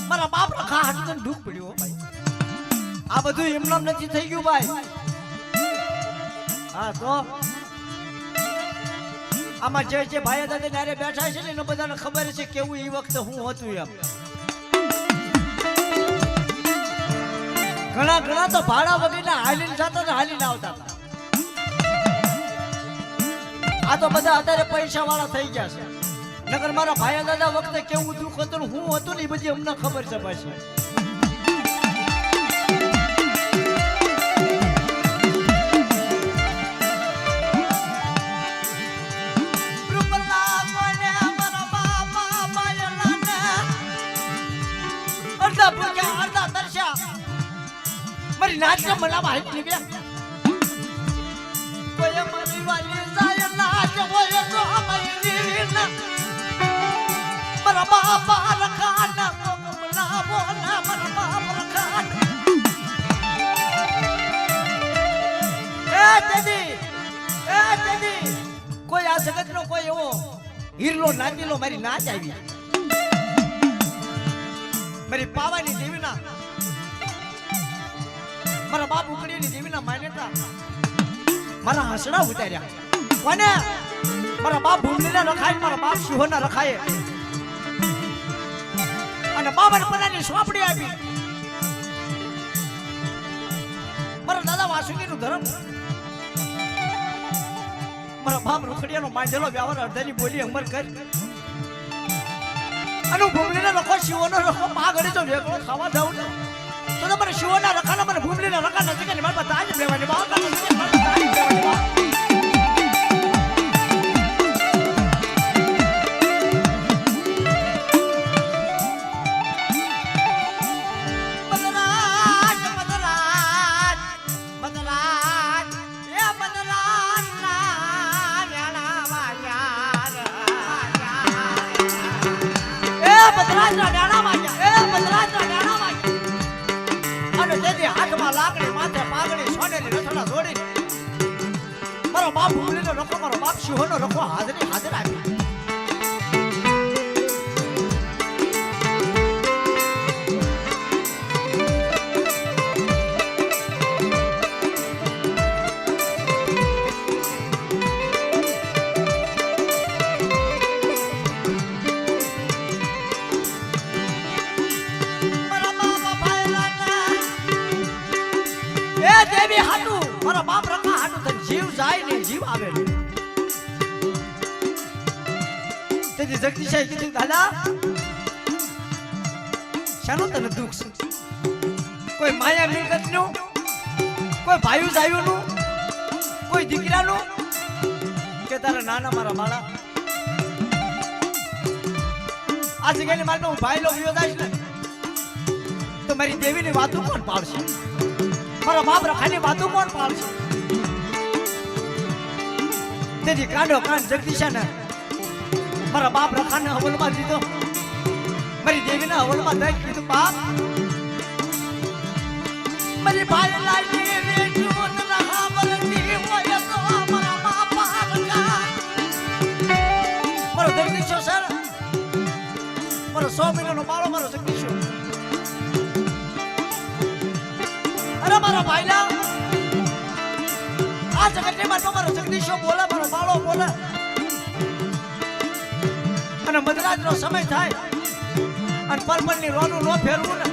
મારા બાપ રખા હાથ દુઃખ પડ્યું ભાઈ આ બધું એમનામ નથી થઈ ગયું ભાઈ હા તો આમાં જે ભાઈ દાદા નારે બેઠા છે ને એને બધાને ખબર છે કેવું એ વખતે હું હતું એમ ઘણા ઘણા તો ભાડા વગરના હાલીને જતા ને હાલીને આવતા હતા આ તો બધા અત્યારે પૈસા વાળા થઈ ગયા છે નગર મારા ભાઈ દાદા વખતે કેવું દુઃખ હતું હું હતું ને એ બધી અમને ખબર છે પાછી મારી નાચને મનામાં હાથ નીકળ્યા કોઈ મારી વાલી જાય નાચ હોય તો અમારી રીના મારા બાપા રખાના મના બોલા મારા બાપ રખાન એ દેદી કોઈ આ જગતનો કોઈ એવો હીરલો નાચીલો મારી નાચ આવી મારી પાવાની દેવીના મારા બાપ ઉકડીની દેવીના માન્યતા મારા હસડા ઉતાર્યા કોને મારા બાપ ભૂમલીના રખાય મારા બાપ સિંહોના રખાય અને બાબાને પનાની સોપડી આપી મારા દાદા વાસુકીનું ધર્મ મારા બાપ રૂખડિયાનો માંડેલો વ્યવહાર અડધાની બોલી અમર કરી અને ભૂમલીના રખો સિંહોનો રખો પાઘડી તો વેગળો ખાવા જાઉં ને તો મને શિવના રખાના મને ભૂમલીના રખાના છે કે મારા તાજ લેવાની બહાર લાકડી માથે પાઘડી સોનેરી રથડા જોડી મારો બાપ ભૂમલીનો રખો મારો બાપ સિંહોનો રખો હાજરી હાજર આપી દેવી હાટુ મારા બાપ રખા હાટુ તને જીવ જાય ને જીવ આવે તેથી જગદીશાએ કીધું દાદા શાનું તને દુઃખ છે કોઈ માયા મિલકત નું કોઈ ભાઈઓ જાયું નું કોઈ દીકરાનું કે તારા નાના મારા બાળા આ જગ્યાની મારે હું ભાઈ લો વિરોધાશ ને તો મારી દેવીની વાતો કોણ પાડશે મારા બાપ રખાની વાતો કોણ પાડશે તેથી કાંડો કાંડ જગદીશાને મારા બાપ રખાને હવલમાં દીધો મારી દેવીના હવલમાં દઈ કીધું બાપ મારી ભાઈ લાગી વેચું રખા બલતી હોય તો મારા બાપા રખા મારો જગદીશો સર મારો 100 મહિનાનો બાળો મારો જગદીશો અરે મારા ભાઈલા આ જગતની માં મારો જગદીશો બોલે મારો બાળો બોલે અને મધરાજનો સમય થાય અને પરપરની રોનું નો ફેરવું ને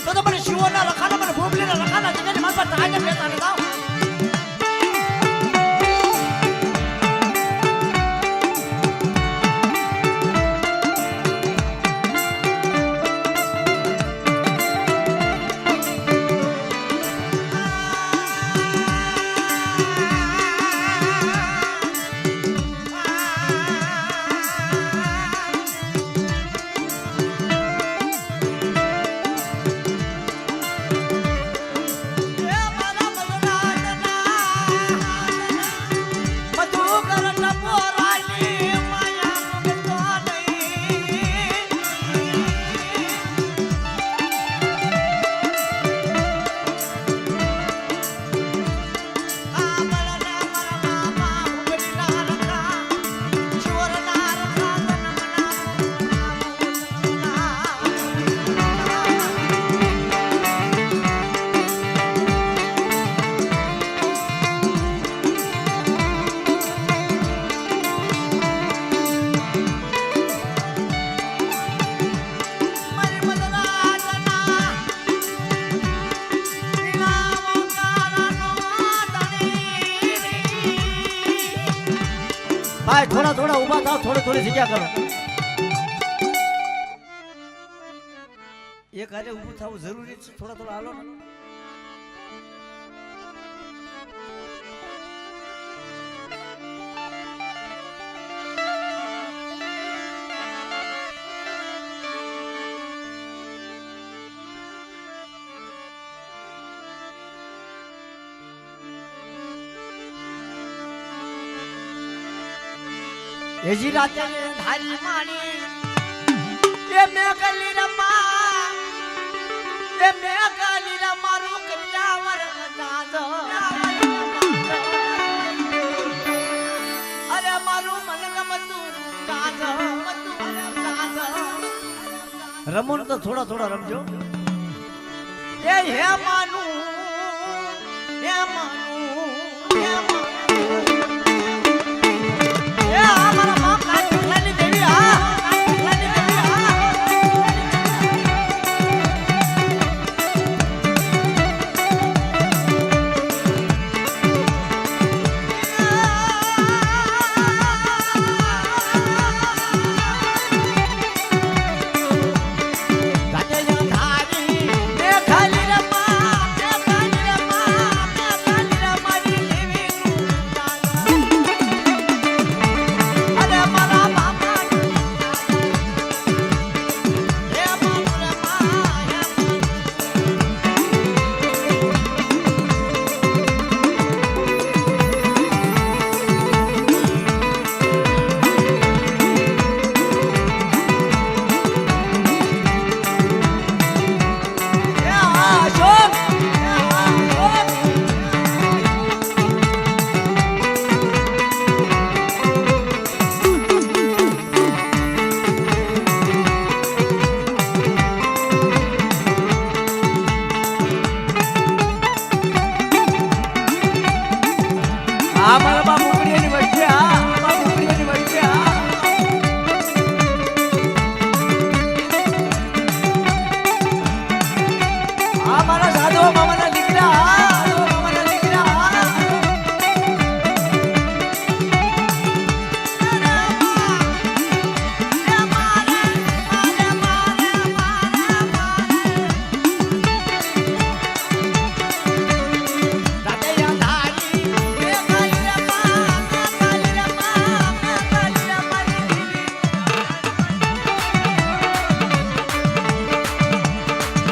તો મને શિવોના રખાના મને ભૂમલીના રખાના જગતની માથા તાજે બેતાને દાવ ભાઈ થોડા થોડા ઊભા થાવ, થોડી થોડી જગ્યા કરો. એક હારે ઊભું થવું જરૂરી છે, થોડા થોડા હાલો ને. એજી રાતે ધારી માણી એ મેં ગલી રમા, એ મેં ગલી રમારું કલ્યાવર દાદો. અરે મારું મન ગમતું દાદો, રમો તો થોડા થોડા રમજો. એ હે માનું, હે માનું, હે માનું.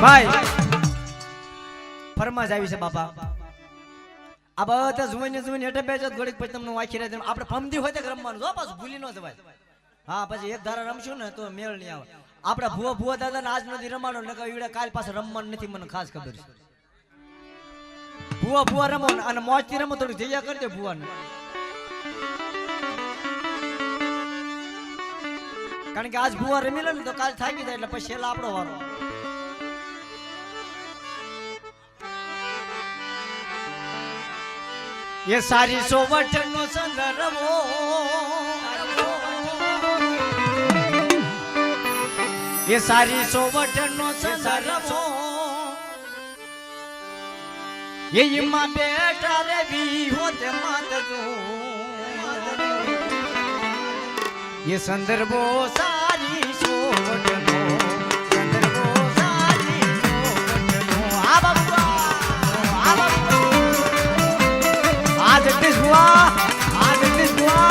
ભાઈ ફરમાશ આવી છે બાપા. આ બધા જોઈને જોઈને હેઠે બેસે ઘડીક પછી તમને વાંચી રહે. આપણે ફમદી હોય તો રમવાનું જો, પાછું ભૂલી ન જવાય. હા પછી એક ધારા રમશું ને તો મેળ નહીં આવે. આપડા ભુવા દાદા ને આજ નથી રમાડો ને ઈડે કાલ પાસે રમવાનું નથી, મને ખાસ ખબર છે. ભુવા રમો અને મોજ થી રમો, થોડી જગ્યા કરી દે ભુવા ને. કારણ કે આજ ભુવા રમી લે ને તો કાલ થાકી જાય, એટલે પછી છેલ્લા આપણો વારો. ये सारी सोवट नो संदर्भो, ये सारी सोवट नो संदर्भो, ये इमा बेटा रे भी होते मात जो, ये संदर्भो सारी सोवट नो संदर्भो सारी सोवट नो. आ बाबा आज जगदीश बुआ, आज जगदीश बुआ.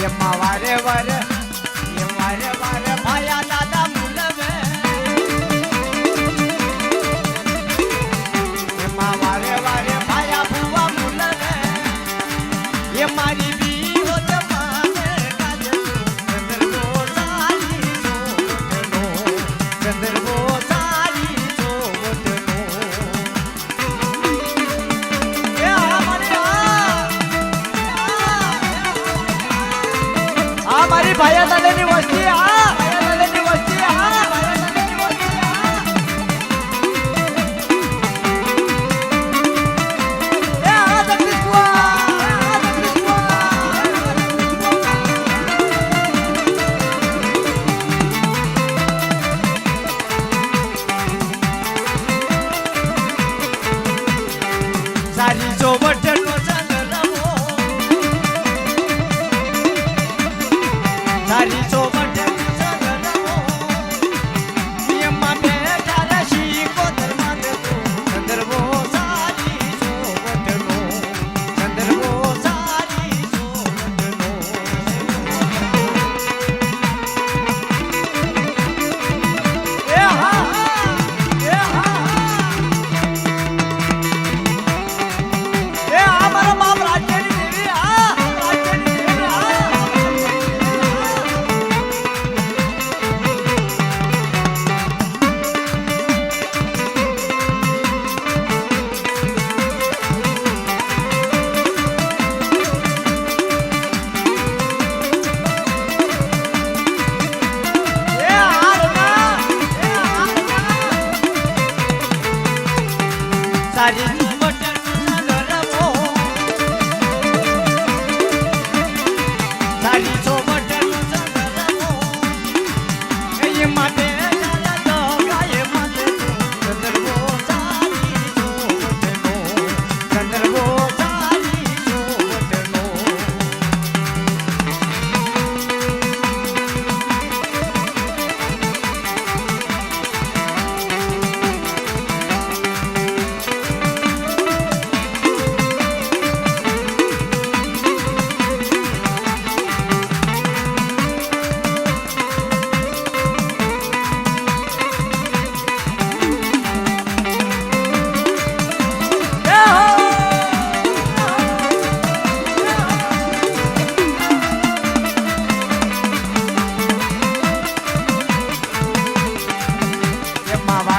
ये मावारे वारे भाया दादा मुलवे, ये मावारे वारे भाया बुआ मुलवे, ये मारी भी होत माने काजे संदर्भो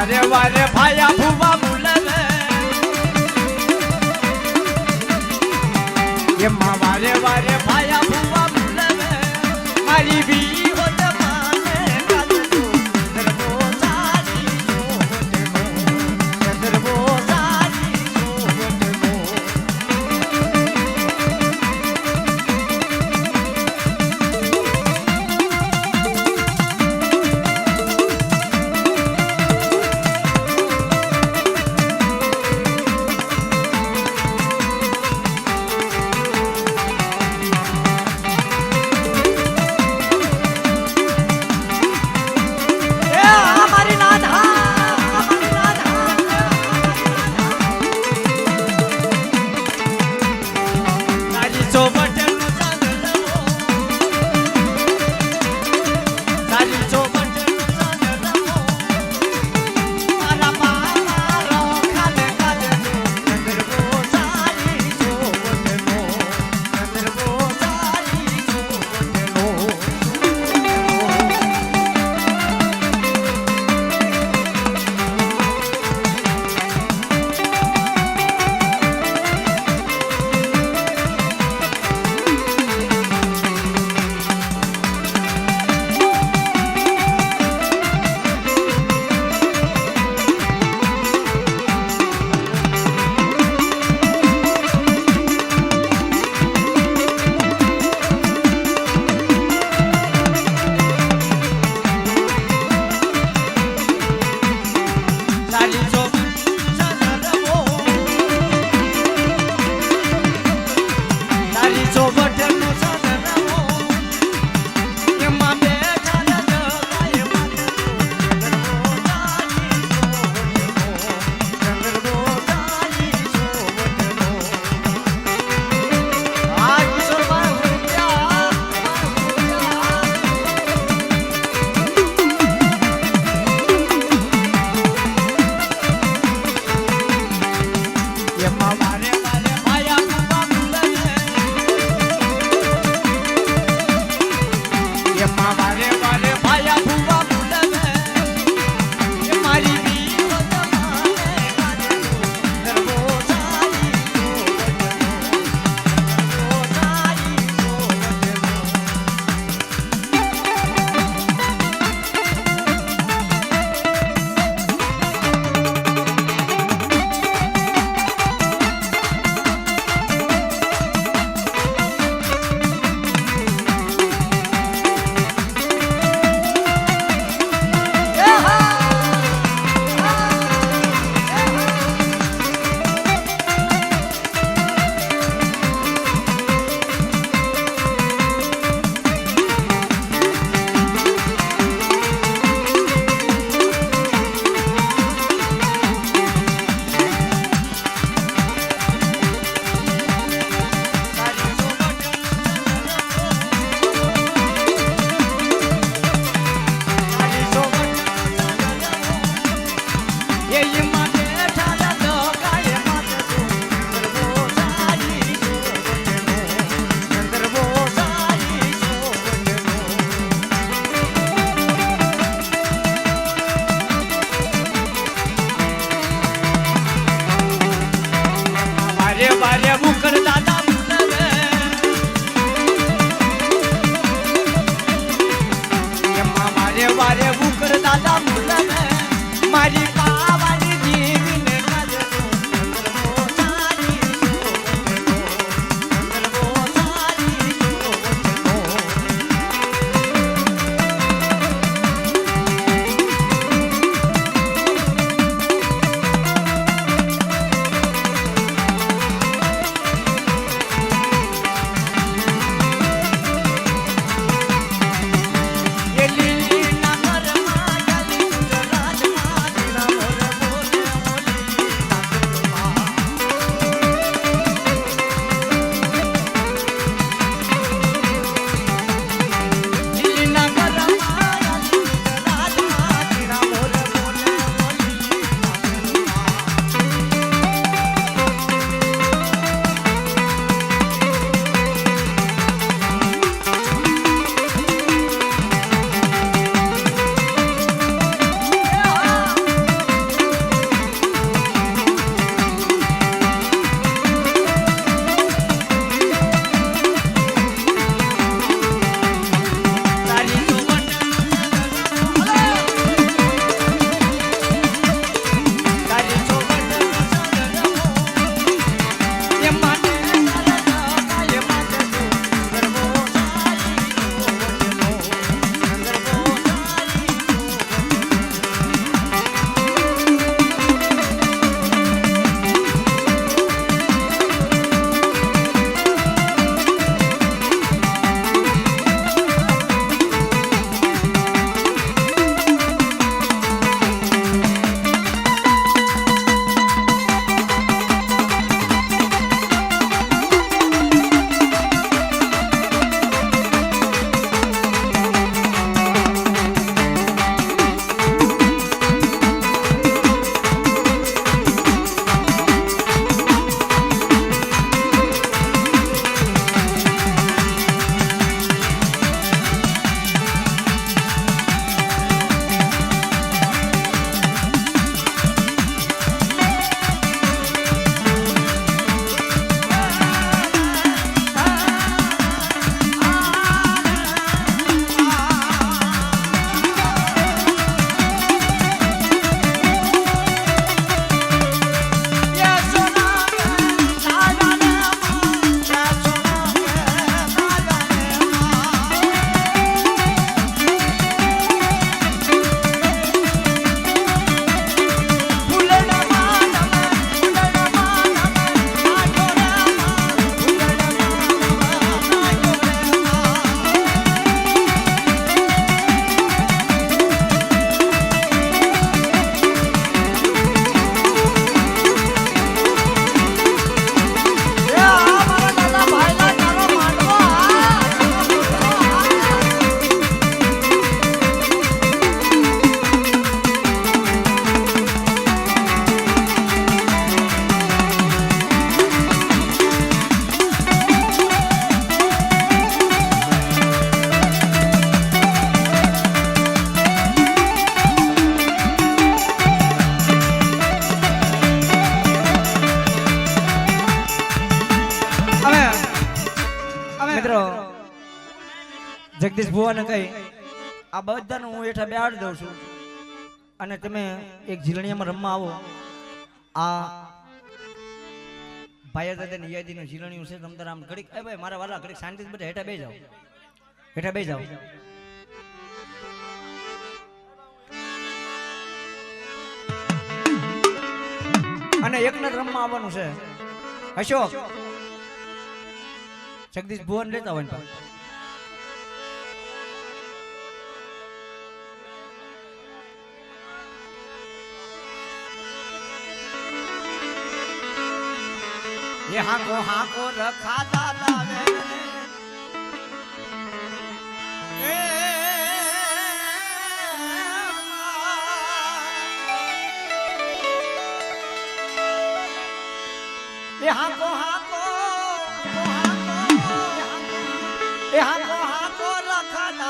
વારે વારે ભાયા ભૂવા બોલાવે એમાં વારે વારે ભાયા ભૂવા બોલાવે મારી બી હોત માને કાદો દરબો સારી નો હોત દરબો સારી નો હોત જગદીશ ભુવાને કહી આ બધાને હું હેઠા બેહાડી દઉં છું અને તમે એક ઝીલણીયામાં રમવા આવો. આ ભાયા દાદાની યાદીનું ઝીલણીયું છે. તમ તાર આમ ઘડીક એ ભાઈ મારા વાલા ઘડીક શાંતિથી બધા હેઠા બેસી જાઓ, હેઠા બેસી જાઓ. અને એકને રમવા આવવાનું છે. અશોક જગદીશ ભુવન લેતા હોય ને ये हाको रखा दादा ये हाको रखा दादा.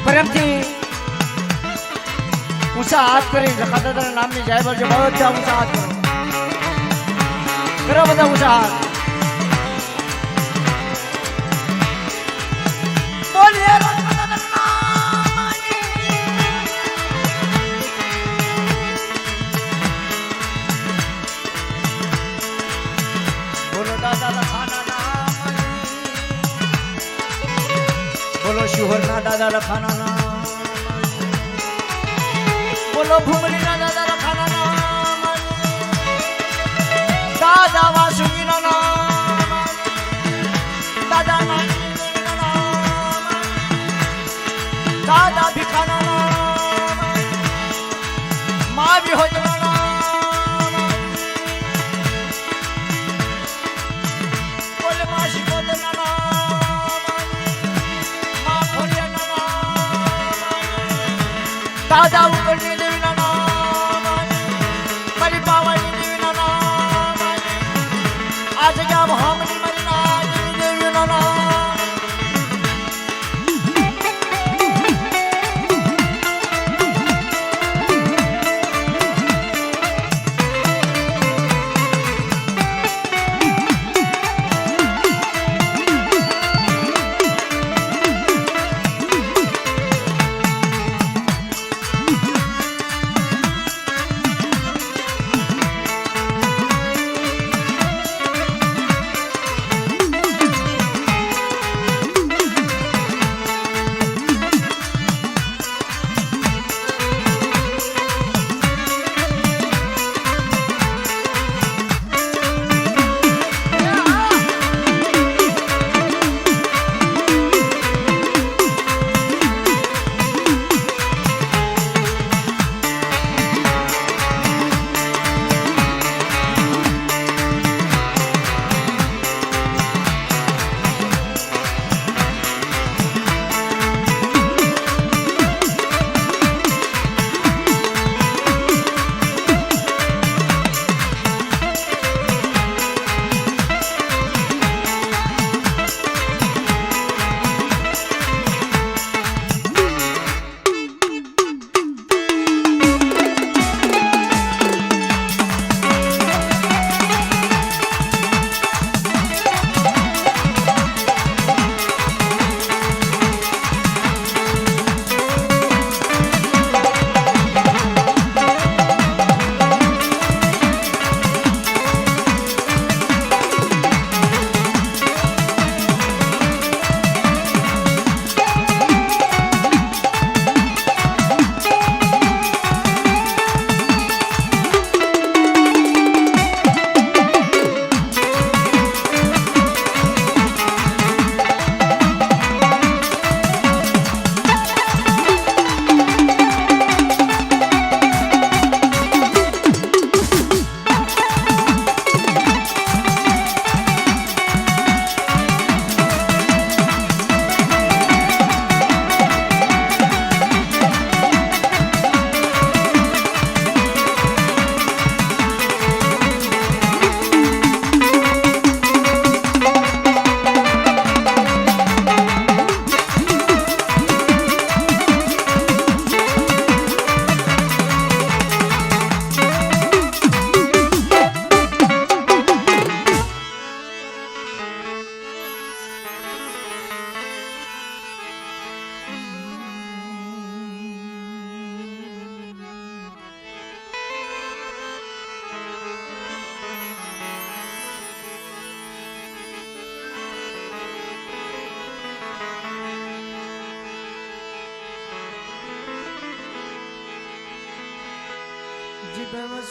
પ્રેમથી ઊંચા હાથ કરી રખા દાદાના નામની જય બોલજો. બધા ઊંચા હાથ કરો, બધા ઊંચા હાથ બોલીએ. બોલો દાદા લખાના નામ, બોલો શિહોરના દાદા લખાના નામ, બોલો ભૂમરીના દાદા લખાના નામ, દાદા વાસુકીના નામ, દાદા નાનીના નામ, દાદા ભીખાના નામ, મા વિહોજના નામ, બોલે મા શિકોદરના નામ, મા ખોડિયાના નામ, દાદા ઉકળની દેવીના નામ, મારી પાવાની દેવીના નામ, આ જગ્યા મહામની મારી નાની દેવીના નામ.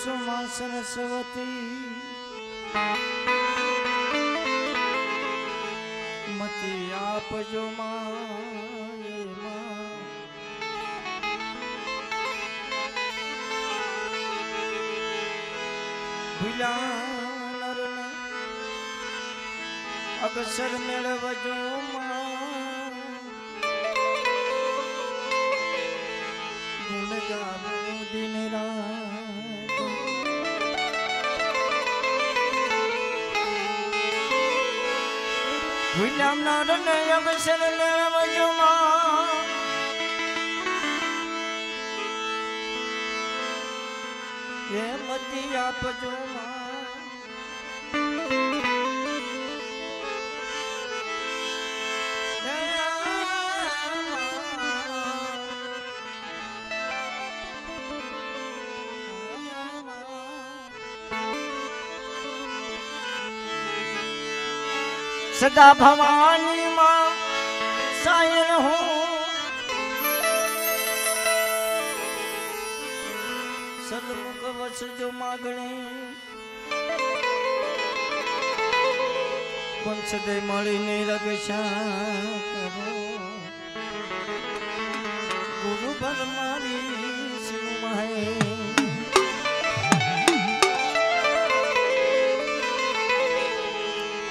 કુસુમાસન સવતી મતી આપજો માય માં ભૂલ્યા નરને અગસર મેળવજો માં દિન ગાવું દિન રાત ભૂલ્યા નરને અગસર મેળવજો માં એ મતી આપજો માં સદા ભવાની માં સાયન હું સદમુખ વસજો માગણી પંચદય મળીને રક્ષા કરો ગુરુ ભર મારી સિંહ મહે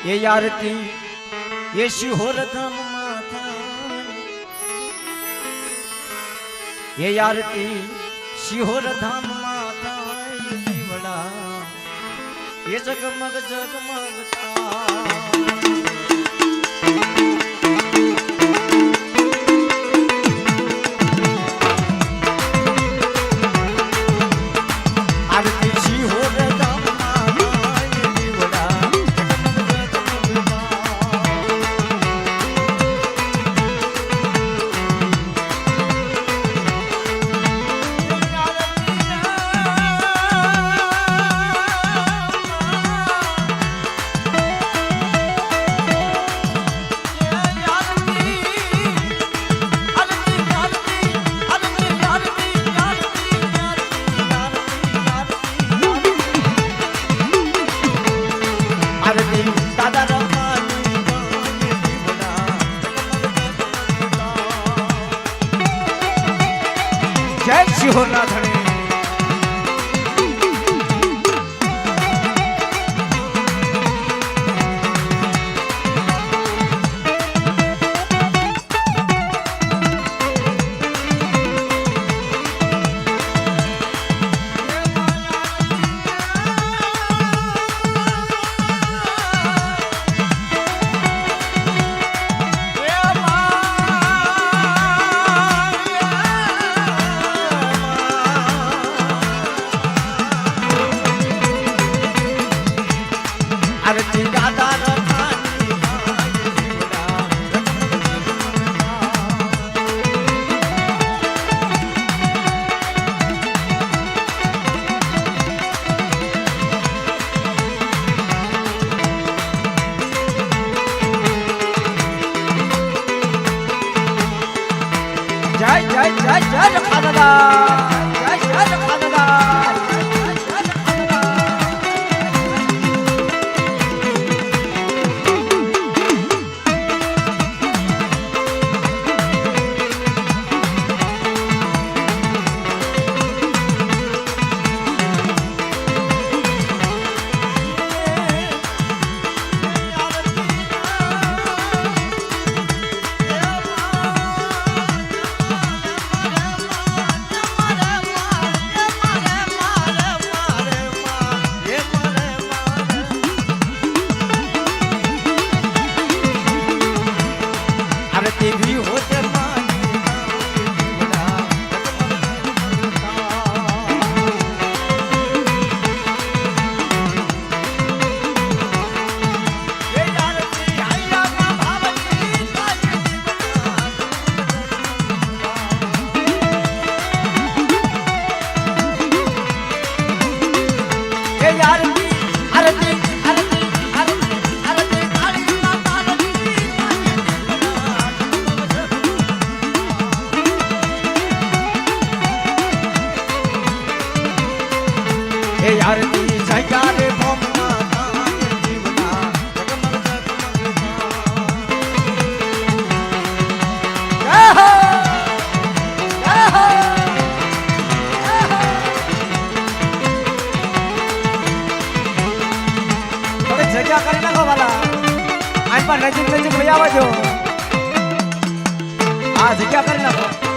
ये आरती ये शिहोर धाम माता ये आरती शिहोर धाम माता ये दीवड़ा ये जगमग जगमगता आरती शिहोर धाम माता ये दीवड़ा जय शिहोर ना धने आरती दादा रखानी जय जय जय जय रखा दादा जय जय रखा दादा आरती भी होते જગ્યા કરી નાખો વાલા આજ પર નજીક નજીક લઈ આવજો આ જગ્યા કરી નાખો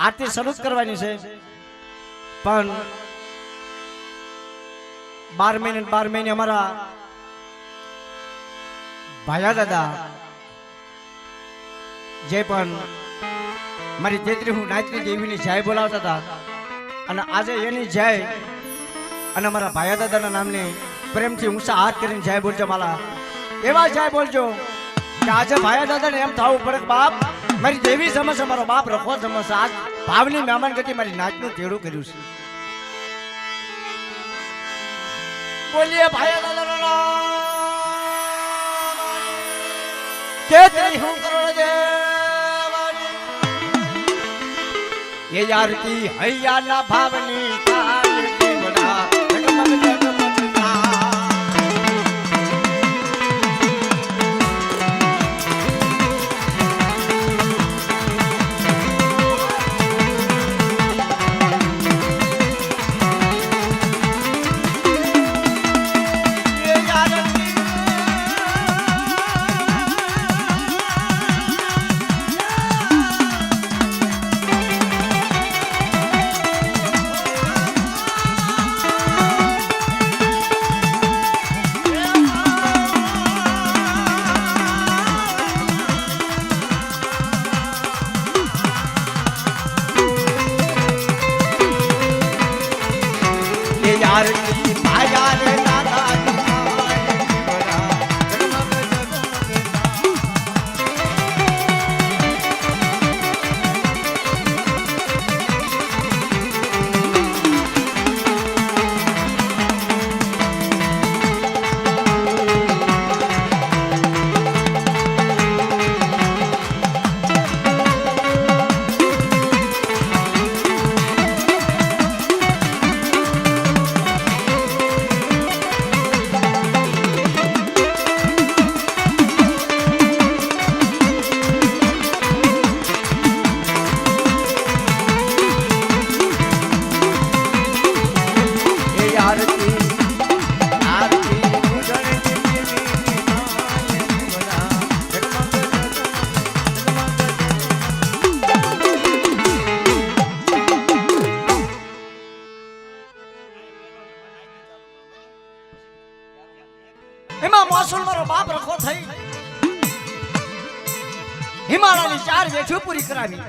આરતી શરૂ કરવાની છે પણ 12 મહિને અમારા ભાયા દાદા જે પણ મારી તેત્રી હું નાચની દેવીની જય બોલાવતા હતા અને આજે એની જય અને અમારા ભાયા દાદાના નામની પ્રેમથી ઊંચા હાથ કરીને જય બોલજો માલા એવા જય બોલજો કે આજે ભાયા દાદાને એમ થવું પડે કે બાપ મારી દેવી સમસ્યા મારો બાપ રખો સમસ્યા આજ ભાવની મહેમાન ગતિ મારી નાચનું તેડું કર્યું છે બોલીએ ભાયા દાદાનો તેત્રી હું કરોડ દેવાની એ યારતી હૈયાના ભાવની કાલ જીવડા જગમગ જગમગતા यार की भाया रे दादा એમાં મોસુલ મારો બાપ રખો થઈ હિમાલયની 4 વેઠું પૂરી કરાવી.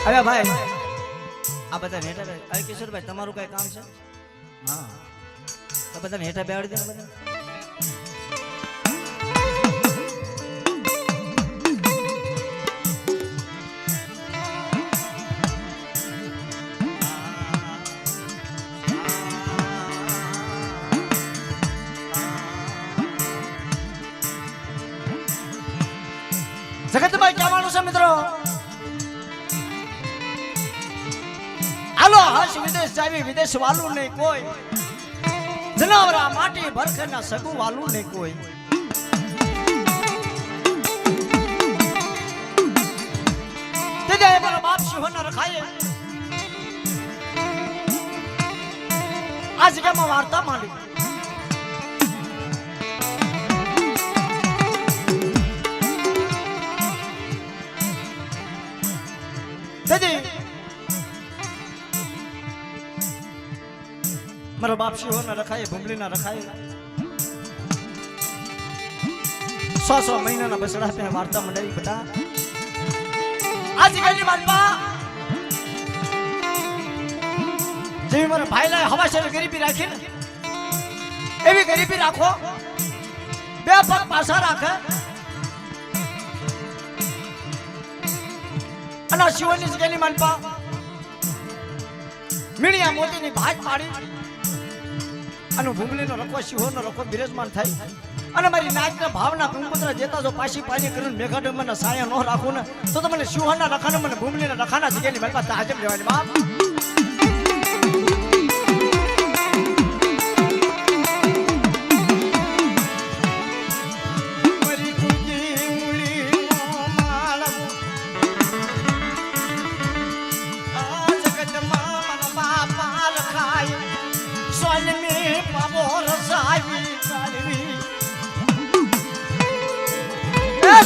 અરે ભાઈ આ બધા નેટા બે અરે કિશોરભાઈ તમારું કઈ કામ છે? હા તો બધા નેટા બેવાડી દે બધા. જગતભાઈ કહેવાનું છે મિત્રો, હાલો હર્ષ વિદેશ જાવી વિદેશ વાલું નહીં કોઈ, જનાવરા માટી ભરખના સગું વાલું નહીં કોઈ. તેજે મારો બાપ સિંહોના રખાય આ જગ્યામાં વાર્તા માંડી. તેજી મારો બાપ સિંહોના રખાય ભૂમલીના રખાય 100 મહિનાના બસડા તેને વાર્તા મંડાવી બેટા. આજ ગઈની વાર્તા જેવી મારા ભાઈલા હવાશેર ગરીબી રાખી ને એવી ગરીબી રાખો, બે પગ પાછા રાખે અને શિવની જગ્યાની માનપા મીણિયા મોતીની ભાત પાડી અને ભૂમલીનો રખો શિહોનો રખો બિરાજમાન થાય. અને મારી નાચના ભાવના કુંપુત્ર જેતા જો પાછી પાણી કરીને મેઘાડમના સાયા ન રાખું ને તો મને શિહોના રખાને મને ભૂમલીના રખાના જગ્યાની માનપા તાજમ લેવાની બાપ.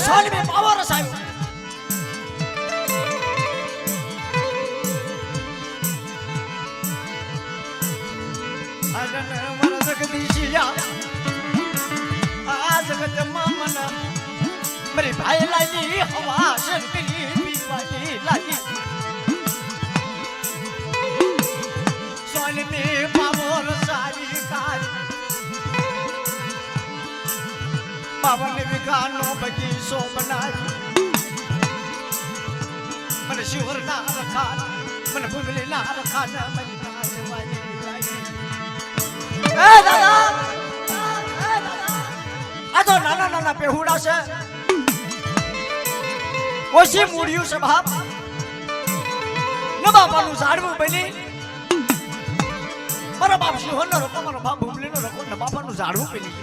સોની મે પાવર સાહેબ આગન મર જગદીશિયા આ જગત મન મરી ભાઈ લાગી હવા શંકરી પીવાજી લાગી સોની મે પાવર સારી કાર પાવન વિકાનો બગીચો બનાવી મને શિવરના રખાન મને ભૂમલીના રખાન મને નાચવાની લાગી. એ દાદા આ તો નાના નાના પેહુડા છે, ઓછી મૂડ્યું છે બાપ. ન બાપાનું ઝાડવું બની મારા બાપ શિવનો રખો મારો બાપ ભૂમલીનો રખો ને બાપાનું ઝાડવું બની.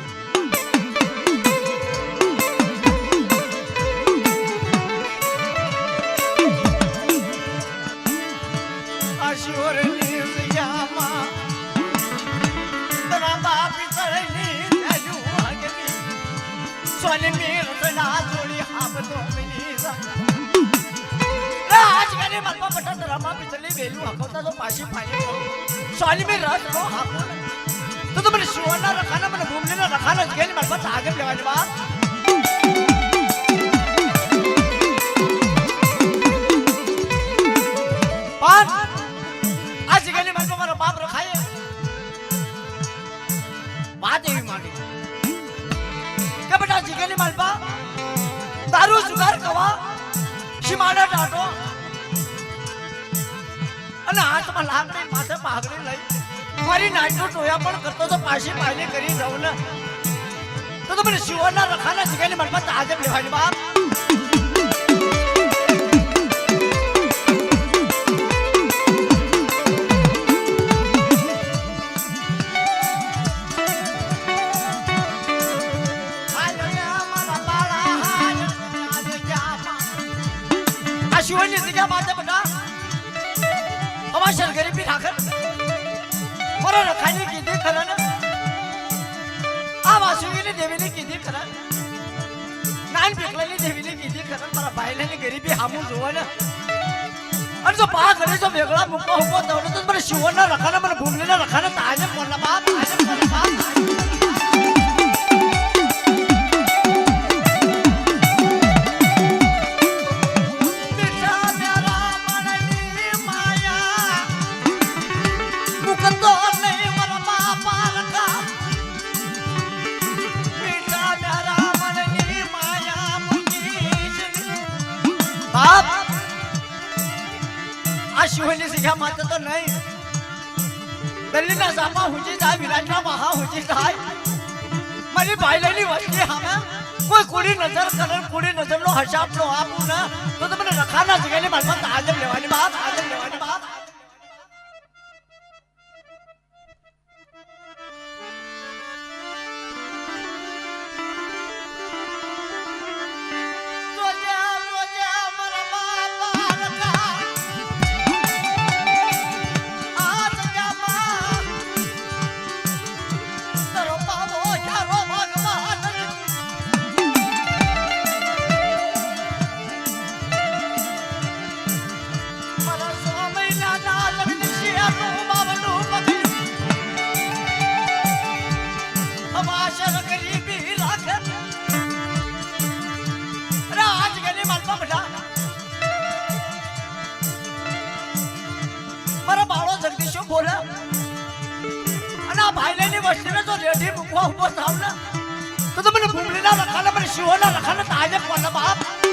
તો મને શિવના રખાના મને ભૂમલીના રખાના જગ્યાની મારી પાસે આગળ લેવાની વાત. પણ આ જગ્યાની મારી મારો બાપ રખાય વાત એવી માંડી કે બેટા જગ્યાની માલપા તારું જુગાર કવા શિમાડા ટાટો અને હાથમાં લાકડી માથે પાઘડી લઈ મારી નાચનો ટોયા પણ કરતો તો પાછી પાયલી કરી જાઉં ને તો મને શિવના રખાના જગ્યાની માલપા તાજબ લેવાની બાપ. વખત મારા ભાઈલાની ગરીબી હામું જોવે ને અને જો પા ઘરે જો વેગળા મૂકવા ઉભો થયો તો મને શિવના રખાને મને ભૂમલીના રખાને તાજે પોલા બાપ તાજે પોલા બાપ બાપ આ શિવની શિખા માત્ર તો નહીં દિલ્હીના સાપા હુજી જાય વિરાટના મહા હુજી જાય મારી ભાઈલાની વસ્તી સામે કોઈ કુડી નજર કરે કુડી નજરનો હિસાબ નો આપું ને તો મને રખાના જગ્યાની મારી પાસે આજમ લેવાની બાપ આજમ લેવાની બાપ મારા બાળો જગદીશો બોલે અને આ ભાઈલાની વસ્તીને જો રેડી મૂકવા ઉભો થાવ ને તો મને ભૂમલીના રખાને મને શિવના રખાને તાજે પોલા બાપ